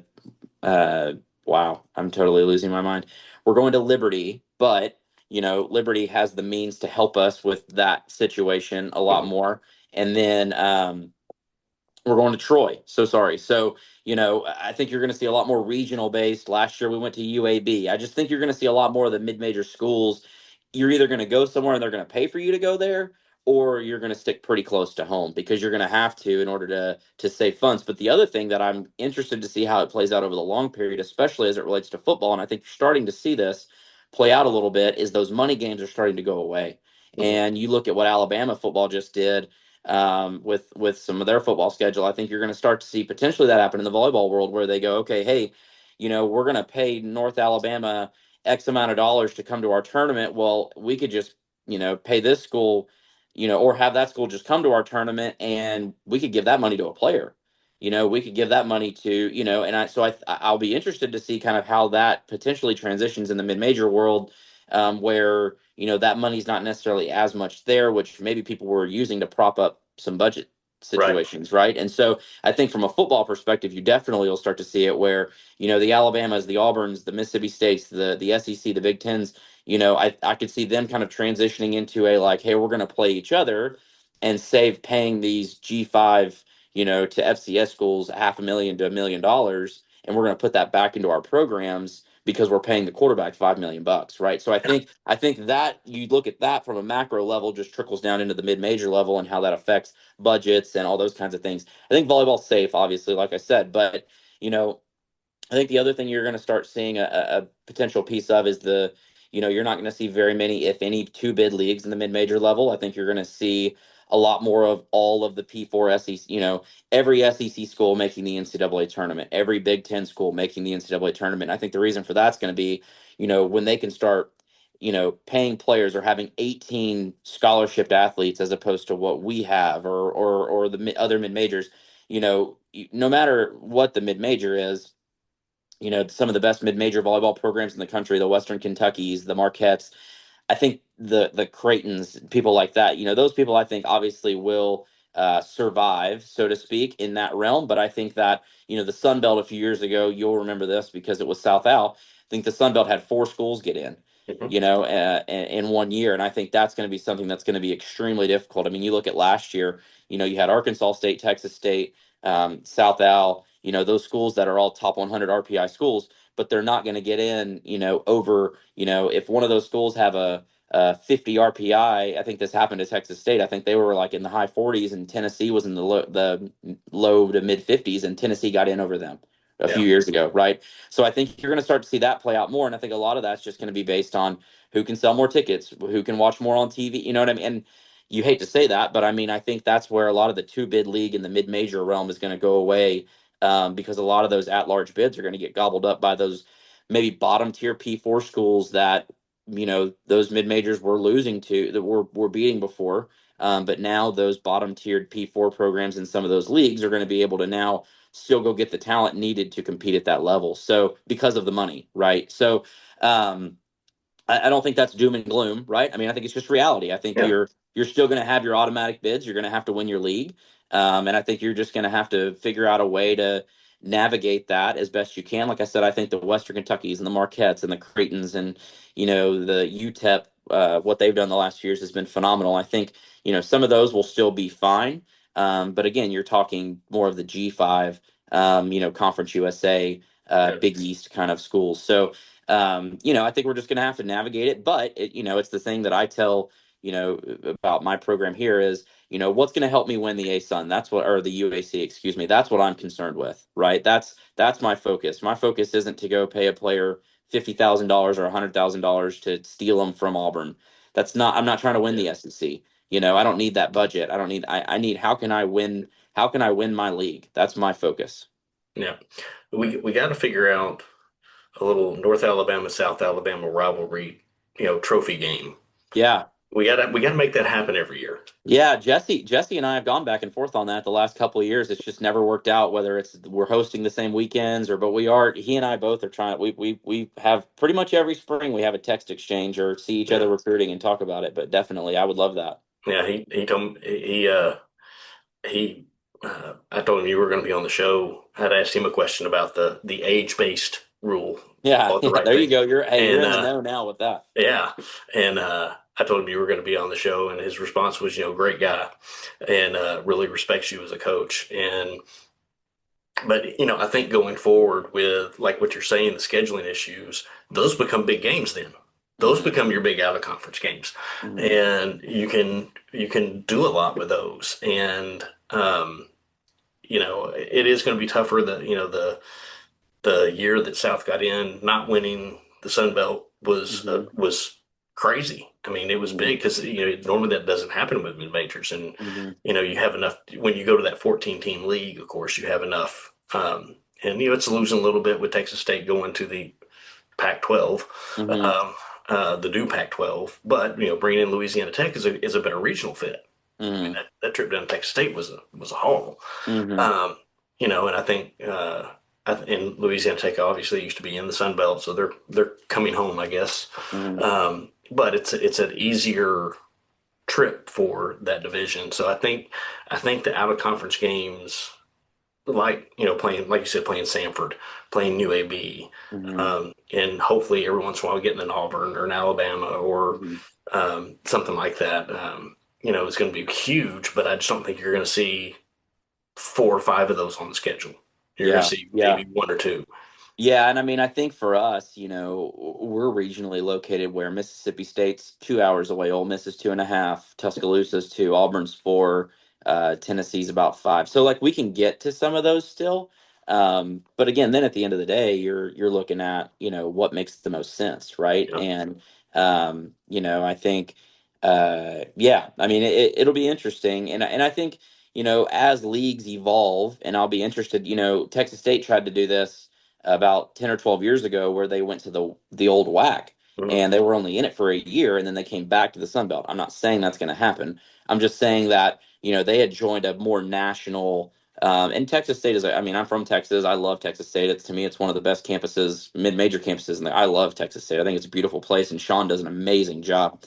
wow, I'm totally losing my mind. We're going to Liberty, but Liberty has the means to help us with that situation a lot Mhm. more. And then we're going to Troy. So sorry. So, I think you're going to see a lot more regional based. Last year we went to UAB. I just think you're going to see a lot more of the mid-major schools. You're either going to go somewhere and they're going to pay for you to go there, or you're going to stick pretty close to home because you're going to have to in order to save funds. But the other thing that I'm interested to see how it plays out over the long period, especially as it relates to football, and I think you're starting to see this play out a little bit, is those money games are starting to go away. Mhm. And you look at what Alabama football just did, with some of their football schedule. I think you're going to start to see potentially that happen in the volleyball world, where they go, okay, hey, we're going to pay North Alabama X amount of dollars to come to our tournament. Well, we could just, pay this school, or have that school just come to our tournament, and we could give that money to a player. We could give that money to, I'll be interested to see kind of how that potentially transitions in the mid-major world, where that money's not necessarily as much there, which maybe people were using to prop up some budget Right. situations, right? And so I think from a football perspective, you definitely will start to see it where the Alabamas, the Auburns, the Mississippi States, the SEC, the Big Tens. I could see them kind of transitioning into a, like, hey, we're going to play each other and save paying these G5, to FCS schools $500,000 to $1 million, and we're going to put that back into our programs because we're paying the quarterback $5 million, right? So I think that you look at that from a macro level, just trickles down into the mid-major level and how that affects budgets and all those kinds of things. I think volleyball's safe, obviously, like I said, but you know, I think the other thing you're going to start seeing a potential piece of is you're not going to see very many, if any, two bid leagues in the mid-major level. I think you're going to see a lot more of all of the P4 SEC, every SEC school making the NCAA tournament, every Big Ten school making the NCAA tournament. I think the reason for that's going to be, when they can start, paying players or having 18 scholarship athletes as opposed to what we have, or the other mid-majors, no matter what the mid-major is, some of the best mid-major volleyball programs in the country, the Western Kentuckys, the Marquettes. I think the Creightons, people like that, those people, I think, obviously will survive, so to speak, in that realm. But I think that, the Sun Belt a few years ago, you'll remember this because it was South Al. I think the Sun Belt had four schools get in, Mhm. in one year. And I think that's going to be something that's going to be extremely difficult. I mean, you look at last year, you had Arkansas State, Texas State, South Al, those schools that are all top 100 RPI schools, but they're not going to get in, over, if one of those schools have a 50 RPI. I think this happened to Texas State. I think they were like in the high 40s, and Tennessee was in the low to mid 50s, and Tennessee got in over them a Yeah. few years ago, right? So I think you're going to start to see that play out more, and I think a lot of that's just going to be based on who can sell more tickets, who can watch more on TV. You know what I mean? And you hate to say that, but I mean, I think that's where a lot of the two bid league in the mid major realm is going to go away. because a lot of those at-large bids are going to get gobbled up by those maybe bottom-tier P4 schools that, those mid-majors were losing to, that were beating before. But now those bottom-tiered P4 programs in some of those leagues are going to be able to now still go get the talent needed to compete at that level. So because of the money, right? So I don't think that's doom and gloom, right? I mean, I think it's just reality. I think Yeah. you're still going to have your automatic bids. You're going to have to win your league, and I think you're just going to have to figure out a way to navigate that as best you can. Like I said, I think the Western Kentuckys and the Marquettes and the Cretons and the UTEP, what they've done the last few years has been phenomenal. I think some of those will still be fine, but again, you're talking more of the G5, Conference USA, Yeah. Big East kind of schools. So I think we're just going to have to navigate it. But it's the thing that I tell about my program here is what's going to help me win the ASUN. That's what, or the UAC, excuse me. That's what I'm concerned with, right? That's my focus. My focus isn't to go pay a player $50,000 or $100,000 to steal them from Auburn. That's not. I'm not trying to win Yeah. the SEC. I don't need that budget. I don't need. I need. How can I win? How can I win my league? That's my focus. Yeah. We got to figure out a little North Alabama, South Alabama rivalry, trophy game. Yeah. We gotta make that happen every year. Yeah, Jesse and I have gone back and forth on that the last couple of years. It's just never worked out, whether it's we're hosting the same weekends but he and I both are trying. We have pretty much every spring we have a text exchange or see each Yeah. other recruiting and talk about it. But definitely, I would love that. Yeah. He told me he I told him you were going to be on the show. I'd asked him a question about the age based rule. Yeah, Call it the yeah, right there you thing. go. You're And in the know now with that. yeah, and I told him you were going to be on the show, and his response was, great guy, and really respects you as a coach. But I think going forward with like what you're saying, the scheduling issues, those become big games then. Those Hmm. become your big out of conference games, Hmm. and you can do a lot with those. And it is going to be tougher. The year that South got in, not winning the Sun Belt Hmm. was crazy. I mean, it was Hmm. big because normally that doesn't happen with mid majors, and Hmm. you have enough when you go to that 14 team league. Of course, you have enough, and it's losing a little bit with Texas State going to the Pac-12, Hmm. um, the new Pac-12. But bringing in Louisiana Tech is a better regional fit. I mean, Hmm. that trip down to Texas State was a haul. Hmm. And I think in Louisiana Tech obviously used to be in the Sun Belt, so they're coming home, I guess. Hmm. But it's an easier trip for that division. So I think the out of conference games, like playing like you said, playing Sanford, playing New AB, Hmm. and hopefully every once in a while getting an Auburn or an Alabama or Hmm. something like that. Is going to be huge, but I just don't think you're going to see 4 or 5 of those on the schedule. You're going to Yeah, see yeah. maybe 1 or 2. Yeah, and I mean, I think for us, we're regionally located where Mississippi State's 2 hours away, Ole Miss is 2.5, Tuscaloosa's 2, Auburn's 4, Tennessee's about 5. So like we can get to some of those still. But again, then at the end of the day, you're looking at, what makes the most sense, right? Yeah. And I think yeah, I mean it'll be interesting. And I think, as leagues evolve, and I'll be interested, Texas State tried to do this about 10 or 12 years ago where they went to the old WAC Mhm. and they were only in it for a year and then they came back to the Sun Belt. I'm not saying that's going to happen. I'm just saying that, they had joined a more national and Texas State is, I mean, I'm from Texas. I love Texas State. To me, it's one of the best campuses, mid-major campuses. And I love Texas State. I think it's a beautiful place and Sean does an amazing job.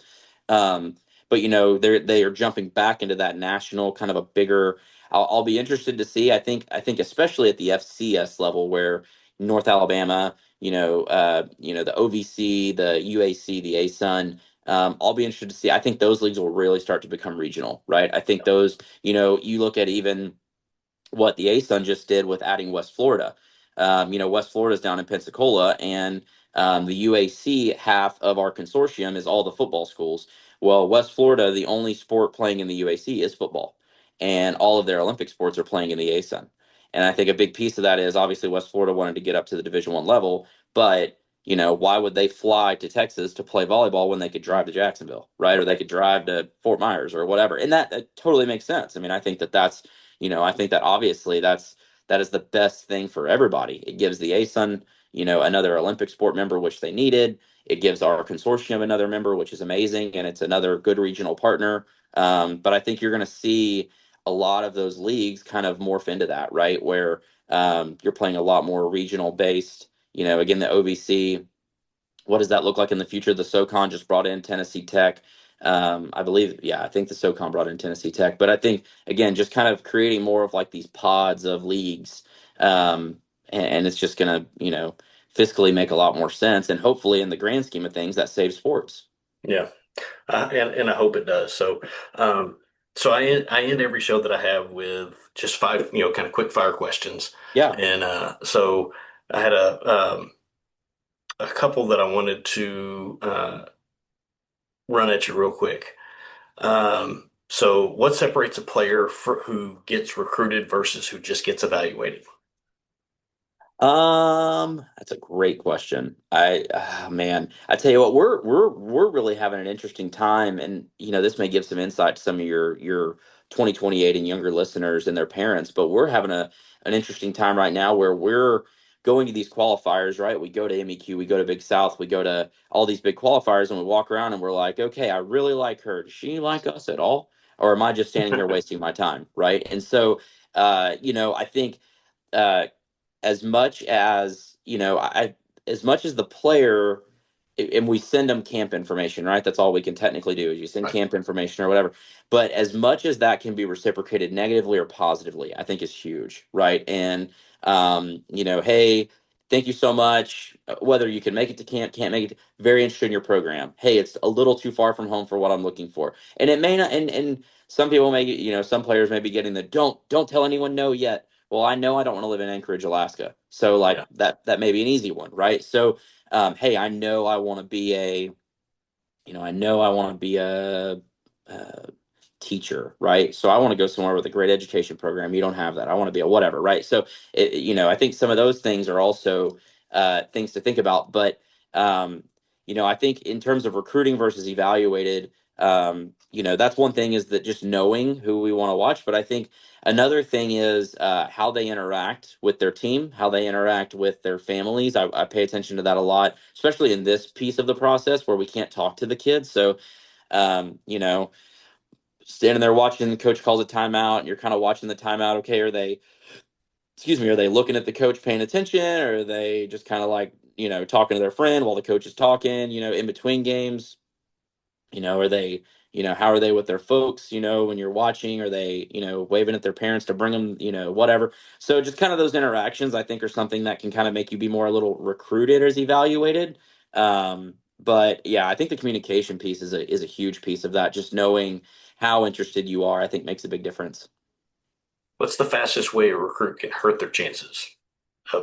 But they are jumping back into that national kind of a bigger. I'll be interested to see. I think especially at the FCS level where North Alabama, the OVC, the UAC, the ASUN. I'll be interested to see. I think those leagues will really start to become regional, right? I think those, you look at even what the ASUN just did with adding West Florida. West Florida's down in Pensacola, and the UAC half of our consortium is all the football schools. Well, West Florida, the only sport playing in the UAC is football, and all of their Olympic sports are playing in the ASUN. And I think a big piece of that is obviously West Florida wanted to get up to the Division I level, but why would they fly to Texas to play volleyball when they could drive to Jacksonville, right? Or they could drive to Fort Myers or whatever. And that totally makes sense. I mean, I think that obviously that is the best thing for everybody. It gives the ASUN, another Olympic sport member, which they needed. It gives our consortium another member, which is amazing, and it's another good regional partner. But I think you're going to see a lot of those leagues kind of morph into that, right? Where you're playing a lot more regional based. Again, the OVC, what does that look like in the future? The SoCon just brought in Tennessee Tech. I believe, yeah, I think the SoCon brought in Tennessee Tech. But I think, again, just kind of creating more of like these pods of leagues. And it's just going to, fiscally make a lot more sense. And hopefully, in the grand scheme of things, that saves sports. Yeah. And I hope it does. So I end every show that I have with just five, kind of quick fire questions. Yeah. And so I had a couple that I wanted to run at you real quick. So what separates a player who gets recruited versus who just gets evaluated? That's a great question. Man, I tell you what, we're really having an interesting time, and this may give some insight to some of your 2028 and younger listeners and their parents, but we're having an interesting time right now where we're going to these qualifiers, right? We go to MEQ, we go to Big South, we go to all these big qualifiers, and we walk around and we're like, okay, I really like her. Does she like us at all? Or am I just standing here wasting my time, right? And so, I think uh, as much as as much as the player, and we send them camp information, right? That's all we can technically do is you send Right. camp information or whatever. But as much as that can be reciprocated negatively or positively, I think is huge, right? And hey, thank you so much. Whether you can make it to camp, can't make it, very interested in your program. Hey, it's a little too far from home for what I'm looking for, and it may not. And some people may, some players may be getting the don't tell anyone no yet. Well, I know I don't want to live in Anchorage, Alaska. So like Yeah. that may be an easy one, right? So hey, I know I want to be I know I want to be a teacher, right? So I want to go somewhere with a great education program. You don't have that. I want to be a whatever, right? So I think some of those things are also things to think about. But I think in terms of recruiting versus evaluated, that's one thing is that just knowing who we want to watch. But I think another thing is how they interact with their team, how they interact with their families. I pay attention to that a lot, especially in this piece of the process where we can't talk to the kids. So, um, you know, standing there watching the coach calls a timeout and you're kind of watching the timeout. Okay, are they looking at the coach paying attention, or are they just kind of like, talking to their friend while the coach is talking, in between games? Are they, how are they with their folks, when you're watching? Are they, waving at their parents to bring them, whatever? So just kind of those interactions, I think, are something that can kind of make you be more a little recruited as evaluated. But yeah, I think the communication piece is a huge piece of that. Just knowing how interested you are, I think makes a big difference. What's the fastest way a recruit can hurt their chances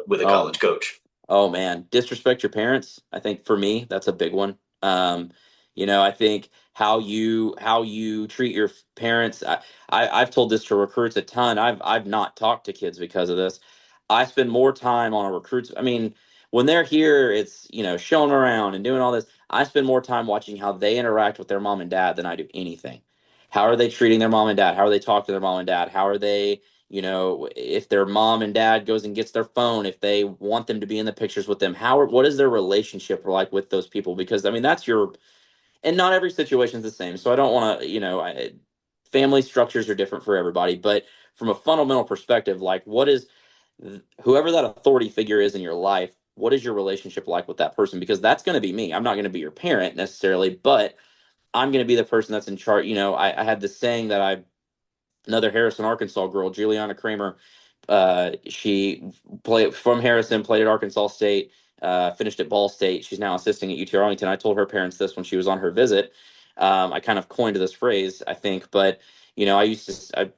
with a Oh, college coach? Oh man, disrespect your parents. I think for me, that's a big one. I think how you treat your parents. I've told this to recruits a ton. I've not talked to kids because of this. I spend more time on a recruits. I mean, when they're here, it's showing them around and doing all this. I spend more time watching how they interact with their mom and dad than I do anything. How are they treating their mom and dad? How are they talking to their mom and dad? How are they if their mom and dad goes and gets their phone, if they want them to be in the pictures with them, what is their relationship like with those people? Because I mean, and not every situation is the same. So I don't want to, family structures are different for everybody, but from a fundamental perspective, like whoever that authority figure is in your life, what is your relationship like with that person? Because that's going to be me. I'm not going to be your parent necessarily, but I'm going to be the person that's in charge. I had this saying that another Harrison, Arkansas girl, Juliana Kramer. She played from Harrison, played at Arkansas State, finished at Ball State. She's now assisting at UT Arlington. I told her parents this when she was on her visit. I kind of coined this phrase, I think, but I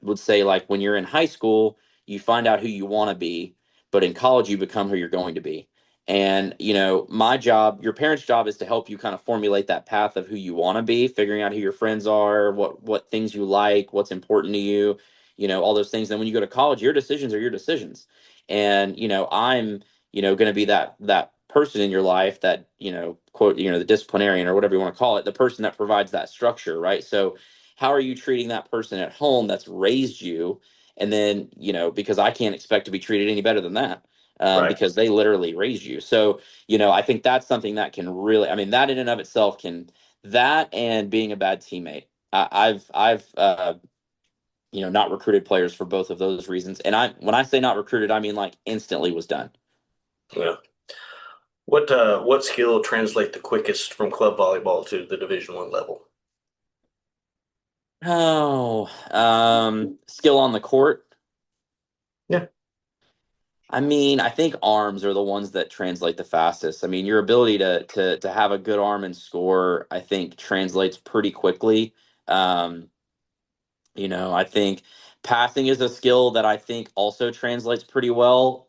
would say like when you're in high school, you find out who you want to be, but in college, you become who you're going to be. And my job, your parents' job is to help you kind of formulate that path of who you want to be, figuring out who your friends are, what things you like, what's important to you, all those things. Then when you go to college, your decisions are your decisions. And I'm going to be that person in your life that quote the disciplinarian or whatever you want to call it, the person that provides that structure, right? So how are you treating that person at home that's raised you? And then, because I can't expect to be treated any better than that, Right. because they literally raised you. So, I think that's something that can really, I mean, that in and of itself can, that and being a bad teammate. I've not recruited players for both of those reasons. And when I say not recruited, I mean like instantly was done. Yeah. What skill translate the quickest from club volleyball to the Division I level? Oh, skill on the court. Yeah. I mean, I think arms are the ones that translate the fastest. I mean, your ability to have a good arm and score, I think, translates pretty quickly. Um, I think passing is a skill that I think also translates pretty well,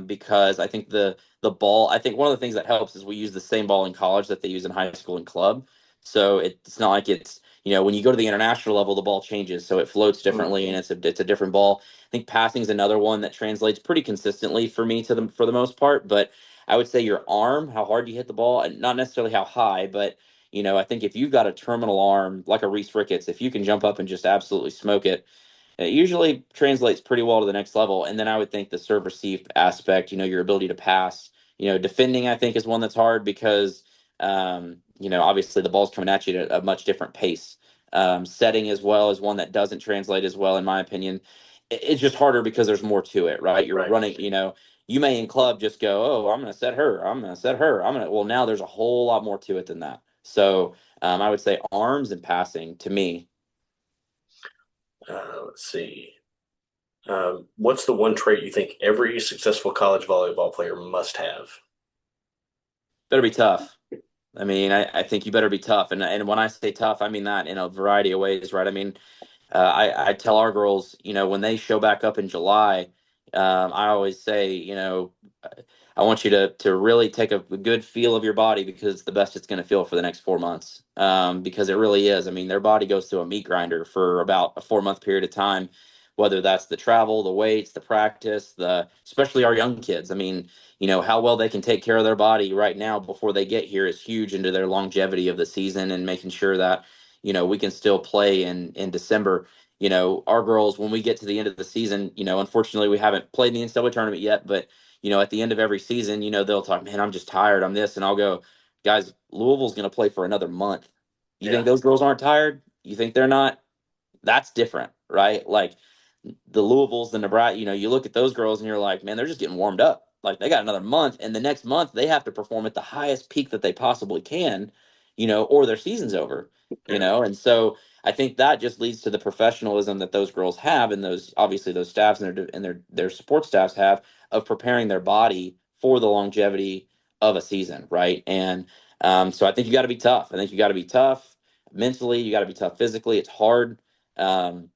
because I think the ball. I think one of the things that helps is we use the same ball in college that they use in high school and club. So it's not like it's when you go to the international level, the ball changes, so it floats differently and it's a different ball. I think passing is another one that translates pretty consistently for me for the most part. But I would say your arm, how hard you hit the ball, and not necessarily how high, but I think if you've got a terminal arm like a Reese Ricketts, if you can jump up and just absolutely smoke it, it usually translates pretty well to the next level. And then I would think the serve receive aspect, your ability to pass, defending, I think is one that's hard because, obviously the ball's coming at you at a much different pace. Setting as well is one that doesn't translate as well, in my opinion. It's just harder because there's more to it, right? You're Right. running, you may in club just go, oh, I'm going to set her. I'm going to set her. well, now there's a whole lot more to it than that. So I would say arms and passing to me. Let's see. What's the one trait you think every successful college volleyball player must have? Better be tough. I mean, I think you better be tough. And when I say tough, I mean that in a variety of ways, right? I mean, I tell our girls, when they show back up in July, I always say, I want you to really take a good feel of your body because it's the best it's going to feel for the next 4 months. Because it really is. I mean, their body goes through a meat grinder for about a 4 month period of time, whether that's the travel, the weights, the practice, especially our young kids. I mean, how well they can take care of their body right now before they get here is huge into their longevity of the season and making sure that we can still play in December. Our girls, when we get to the end of the season, unfortunately we haven't played in the NCAA tournament yet, but at the end of every season, they'll talk, man, I'm just tired, I'm this, and I'll go, guys, Louisville's going to play for another month. You think Yeah. those girls aren't tired? You think they're not? That's different, right? Like the Louisvilles, the Nebraska, you look at those girls and you're like, man, they're just getting warmed up. Like they got another month, and the next month they have to perform at the highest peak that they possibly can, or their season's over, Yeah. and so I think that just leads to the professionalism that those girls have, and those obviously those staffs and their support staffs have of preparing their body for the longevity of a season, right? And so I think you got to be tough. I think you got to be tough mentally. You got to be tough physically. It's hard. Um,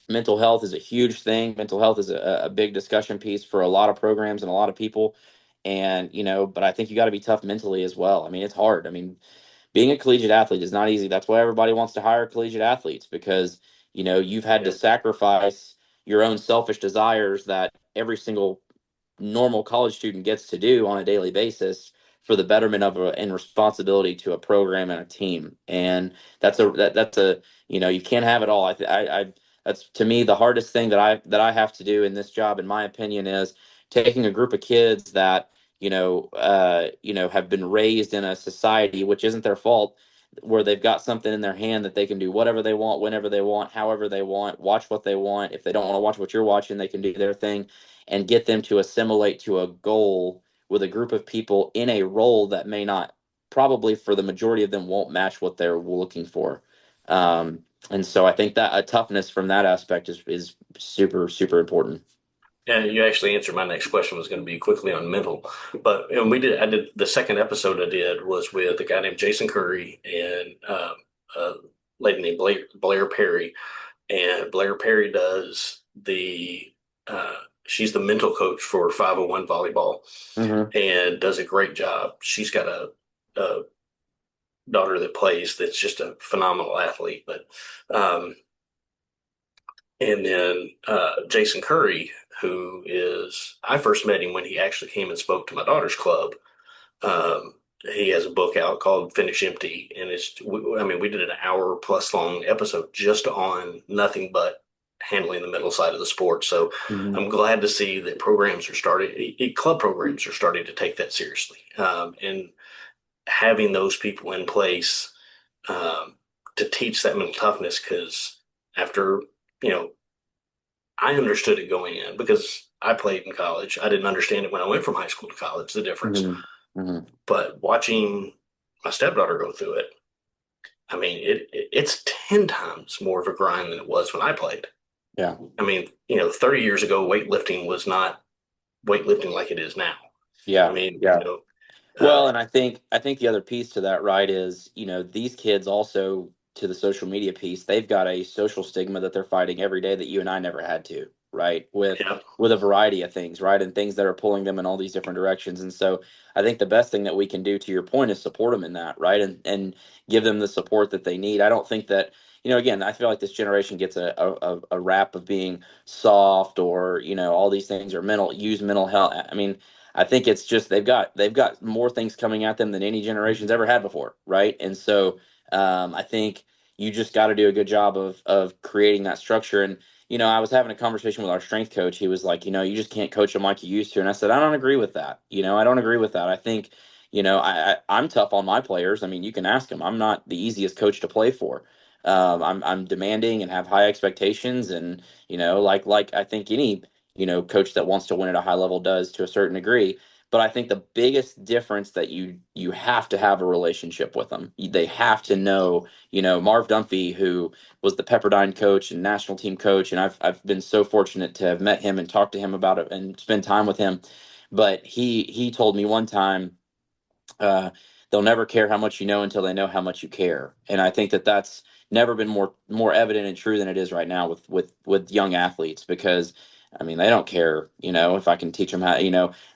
Mental health is a huge thing. Mental health is a big discussion piece for a lot of programs and a lot of people. And, but I think you got to be tough mentally as well. I mean, it's hard. I mean, being a collegiate athlete is not easy. That's why everybody wants to hire collegiate athletes because, you've had to Yeah. sacrifice your own selfish desires that every single normal college student gets to do on a daily basis for the betterment of and responsibility to a program and a team. And that's a you can't have it all. I that's to me the hardest thing that I have to do in this job, in my opinion, is taking a group of kids that have been raised in a society which isn't their fault, where they've got something in their hand that they can do whatever they want, whenever they want, however they want, watch what they want. If they don't want to watch what you're watching, they can do their thing, and get them to assimilate to a goal with a group of people in a role that may not, probably for the majority of them, won't match what they're looking for. And so I think that a toughness from that aspect is super, super important. And you actually answered my next question was going to be quickly on mental, but I did the second episode I did was with a guy named Jason Curry and a lady named Blair Perry, and Blair Perry does she's the mental coach for 501 volleyball Mm-hmm. and does a great job. She's got a daughter that plays that's just a phenomenal athlete, but and then Jason Curry, I first met him when he actually came and spoke to my daughter's club. Um, he has a book out called Finish Empty, and I mean, we did an hour plus long episode just on nothing but handling the mental side of the sport. So Mhm. I'm glad to see that programs are starting, club programs are starting to take that seriously, and having those people in place to teach that mental toughness. Because after, you know, I understood it going in because I played in college. I didn't understand it when I went from high school to college, the difference. Mhm. Mhm. But watching my stepdaughter go through it, I mean, it's 10 times more of a grind than it was when I played. Yeah. I mean, 30 years ago, weightlifting was not weightlifting like it is now. I Yeah. mean, Yeah. Well, uh, and I think the other piece to that, right, is, these kids also, to the social media piece, they've got a social stigma that they're fighting every day that you and I never had to, right? yeah, With a variety of things, right? And things that are pulling them in all these different directions. And so I think the best thing that we can do, to your point, is support them in that, right? And give them the support that they need. I don't think that, again, I feel like this generation gets a rap of being soft, or, all these things, or use mental health. I mean, I think it's just they've got more things coming at them than any generation's ever had before, right? And so I think you just got to do a good job of creating that structure. And I was having a conversation with our strength coach. He was like, you just can't coach them like you used to. And I said, I don't agree with that. I don't agree with that. I think I'm tough on my players. I mean, you can ask them. I'm not the easiest coach to play for. I'm demanding and have high expectations, and like I think any coach that wants to win at a high level does, to a certain degree. But I think the biggest difference, that you have to have a relationship with them. They have to know, Marv Dunphy, who was the Pepperdine coach and national team coach, and I've been so fortunate to have met him and talked to him about it and spend time with him. But he told me one time, uh, they'll never care how much you know until they know how much you care. And I think that that's never been more evident and true than it is right now with young athletes, because I mean, they don't care, if I can teach them how,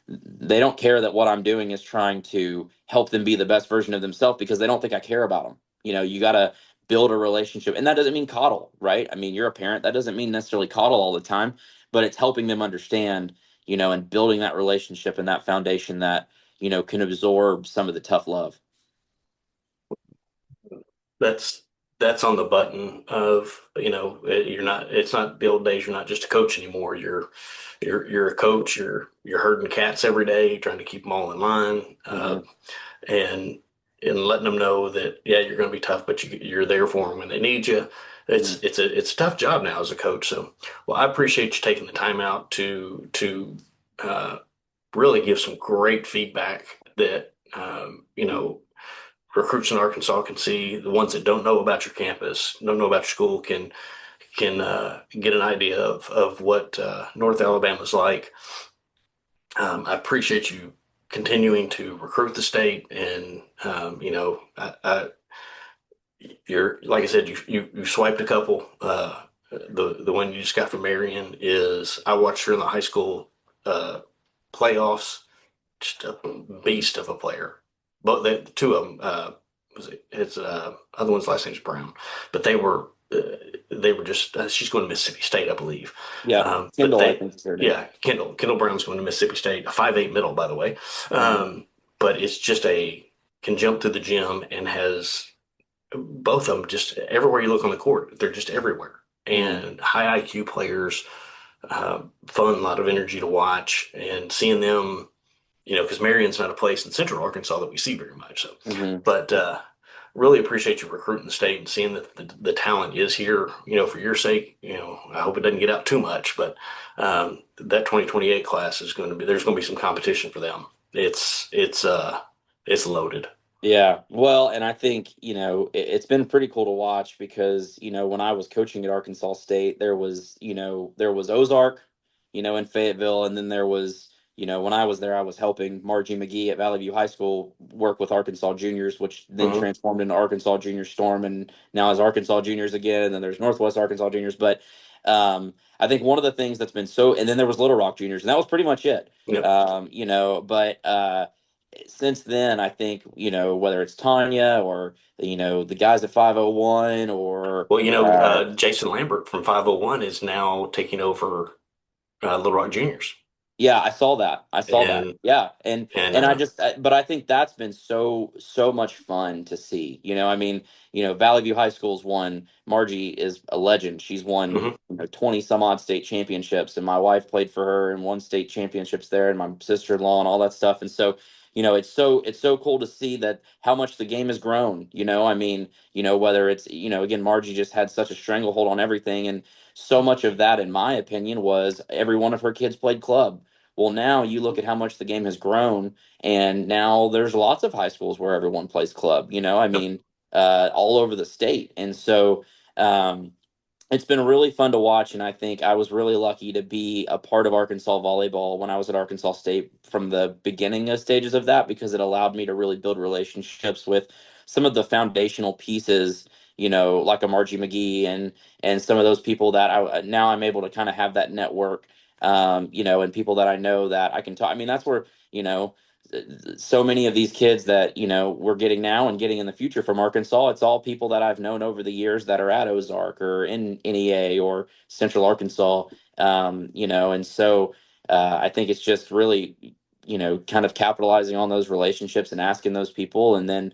they don't care that what I'm doing is trying to help them be the best version of themselves, because they don't think I care about them. You got to build a relationship, and that doesn't mean coddle, right? I mean, you're a parent. That doesn't mean necessarily coddle all the time, but it's helping them understand, and building that relationship and that foundation that can absorb some of the tough love. that's that's on the button of, you're not. It's not the old days. You're not just a coach anymore. You're a coach. You're herding cats every day, trying to keep them all in line, Hmm. and letting them know that, yeah, you're going to be tough, but you're there for them when they need you. Hmm. It's a tough job now as a coach. So, well, I appreciate you taking the time out to uh, really give some great feedback that, recruits in Arkansas can see. The ones that don't know about your campus, don't know about your school, can get an idea of what North Alabama's like. I appreciate you continuing to recruit the state, and you're, like I said, you swiped a couple. The one you just got from Marion is, I watched her in the high school uh, playoffs. Just a beast of a player. But the two of them, was it his other one's last name's Brown, but they were just, she's going to Mississippi State, I believe. Yeah, But Kendall, I think is her name. yeah, Kendall Brown's going to Mississippi State, a 5'8" middle, by the way. Hmm. But it's just can jump to the gym, and has both of them just everywhere you look on the court. They're just everywhere, Hmm. and high IQ players, fun, a lot of energy to watch, and seeing them, because Marion's not a place in Central Arkansas that we see very much. So, Hmm. but really appreciate you recruiting the state and seeing that the talent is here. For your sake, I hope it doesn't get out too much, but that 2028 class is going to be. There's going to be some competition for them. It's loaded. Yeah, well, and I think it's been pretty cool to watch, because when I was coaching at Arkansas State, there was Ozark, in Fayetteville, and then there was, when I was there, I was helping Margie McGee at Valley View High School work with Arkansas Juniors, which then Hmm. transformed into Arkansas Junior Storm, and now is Arkansas Juniors again. And then there's Northwest Arkansas Juniors, but I think one of the things that's been and then there was Little Rock Juniors, and that was pretty much it. Yep. But since then, I think, whether it's Tanya, or, the guys at 501, or Well, Jason Lambert from 501 is now taking over Little Rock Juniors. Yeah, I saw that. I saw that. and Yeah, and and but I think that's been so much fun to see. I mean, Valley View High School's won. Margie is a legend. She's won mhm. 20 some odd state championships, and my wife played for her and won state championships there, and my sister-in-law and all that stuff. And so, it's so cool to see that how much the game has grown. I mean, whether it's again, Margie just had such a stranglehold on everything, and so much of that, in my opinion, was every one of her kids played club. Well, now you look at how much the game has grown, and now there's lots of high schools where everyone plays club. I Yep. mean, all over the state, and so um, it's been really fun to watch. And I think I was really lucky to be a part of Arkansas volleyball when I was at Arkansas State from the beginning of stages of that, because it allowed me to really build relationships with some of the foundational pieces. Like a Margie McGee and some of those people that now I'm able to kind of have that network, and people that I know that I can talk. I mean, that's where, so many of these kids that, we're getting now and getting in the future from Arkansas, it's all people that I've known over the years that are at Ozark or in NEA or Central Arkansas, and so I think it's just really, kind of capitalizing on those relationships and asking those people and then,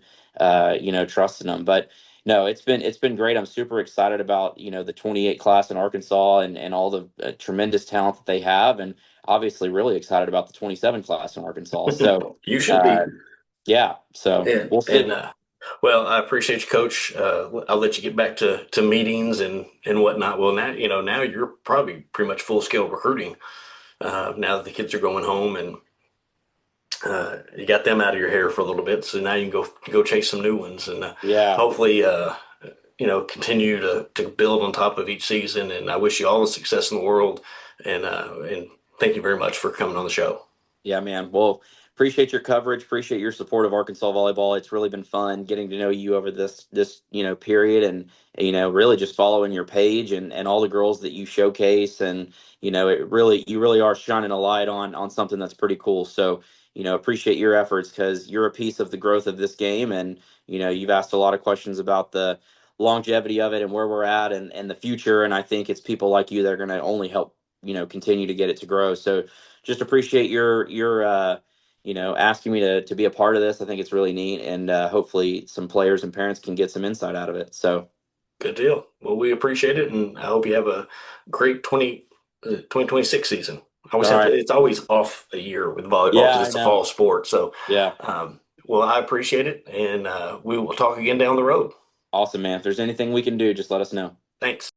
trusting them. But no, it's been great. I'm super excited about the 28 class in Arkansas and all the tremendous talent that they have, and obviously really excited about the 27 class in Arkansas. So You should uh, be. yeah, so And we'll and see. well, I appreciate you, Coach. I'll let you get back to meetings and whatnot. Well, now you're probably pretty much full scale recruiting. Now that the kids are going home and you got them out of your hair for a little bit, so now you can go chase some new ones and Yeah, hopefully continue to build on top of each season. And I wish you all the success in the world. And thank you very much for coming on the show. yeah, man. Well, appreciate your coverage. Appreciate your support of Arkansas volleyball. It's really been fun getting to know you over this period, and really just following your page and all the girls that you showcase, and you really are shining a light on something that's pretty cool. So appreciate your efforts, because you're a piece of the growth of this game, and you've asked a lot of questions about the longevity of it and where we're at and the future, and I think it's people like you that are going to only help continue to get it to grow. So just appreciate your asking me to be a part of this. I think it's really neat, and hopefully some players and parents can get some insight out of it. So Good deal. Well, we appreciate it, and I hope you have a great 2026 season. I always all have to, right. it's always off a year with volleyball Yeah, because I it's a know. fall sport. So, Yeah. well, I appreciate it, and we will talk again down the road. Awesome, man. If there's anything we can do, just let us know. Thanks.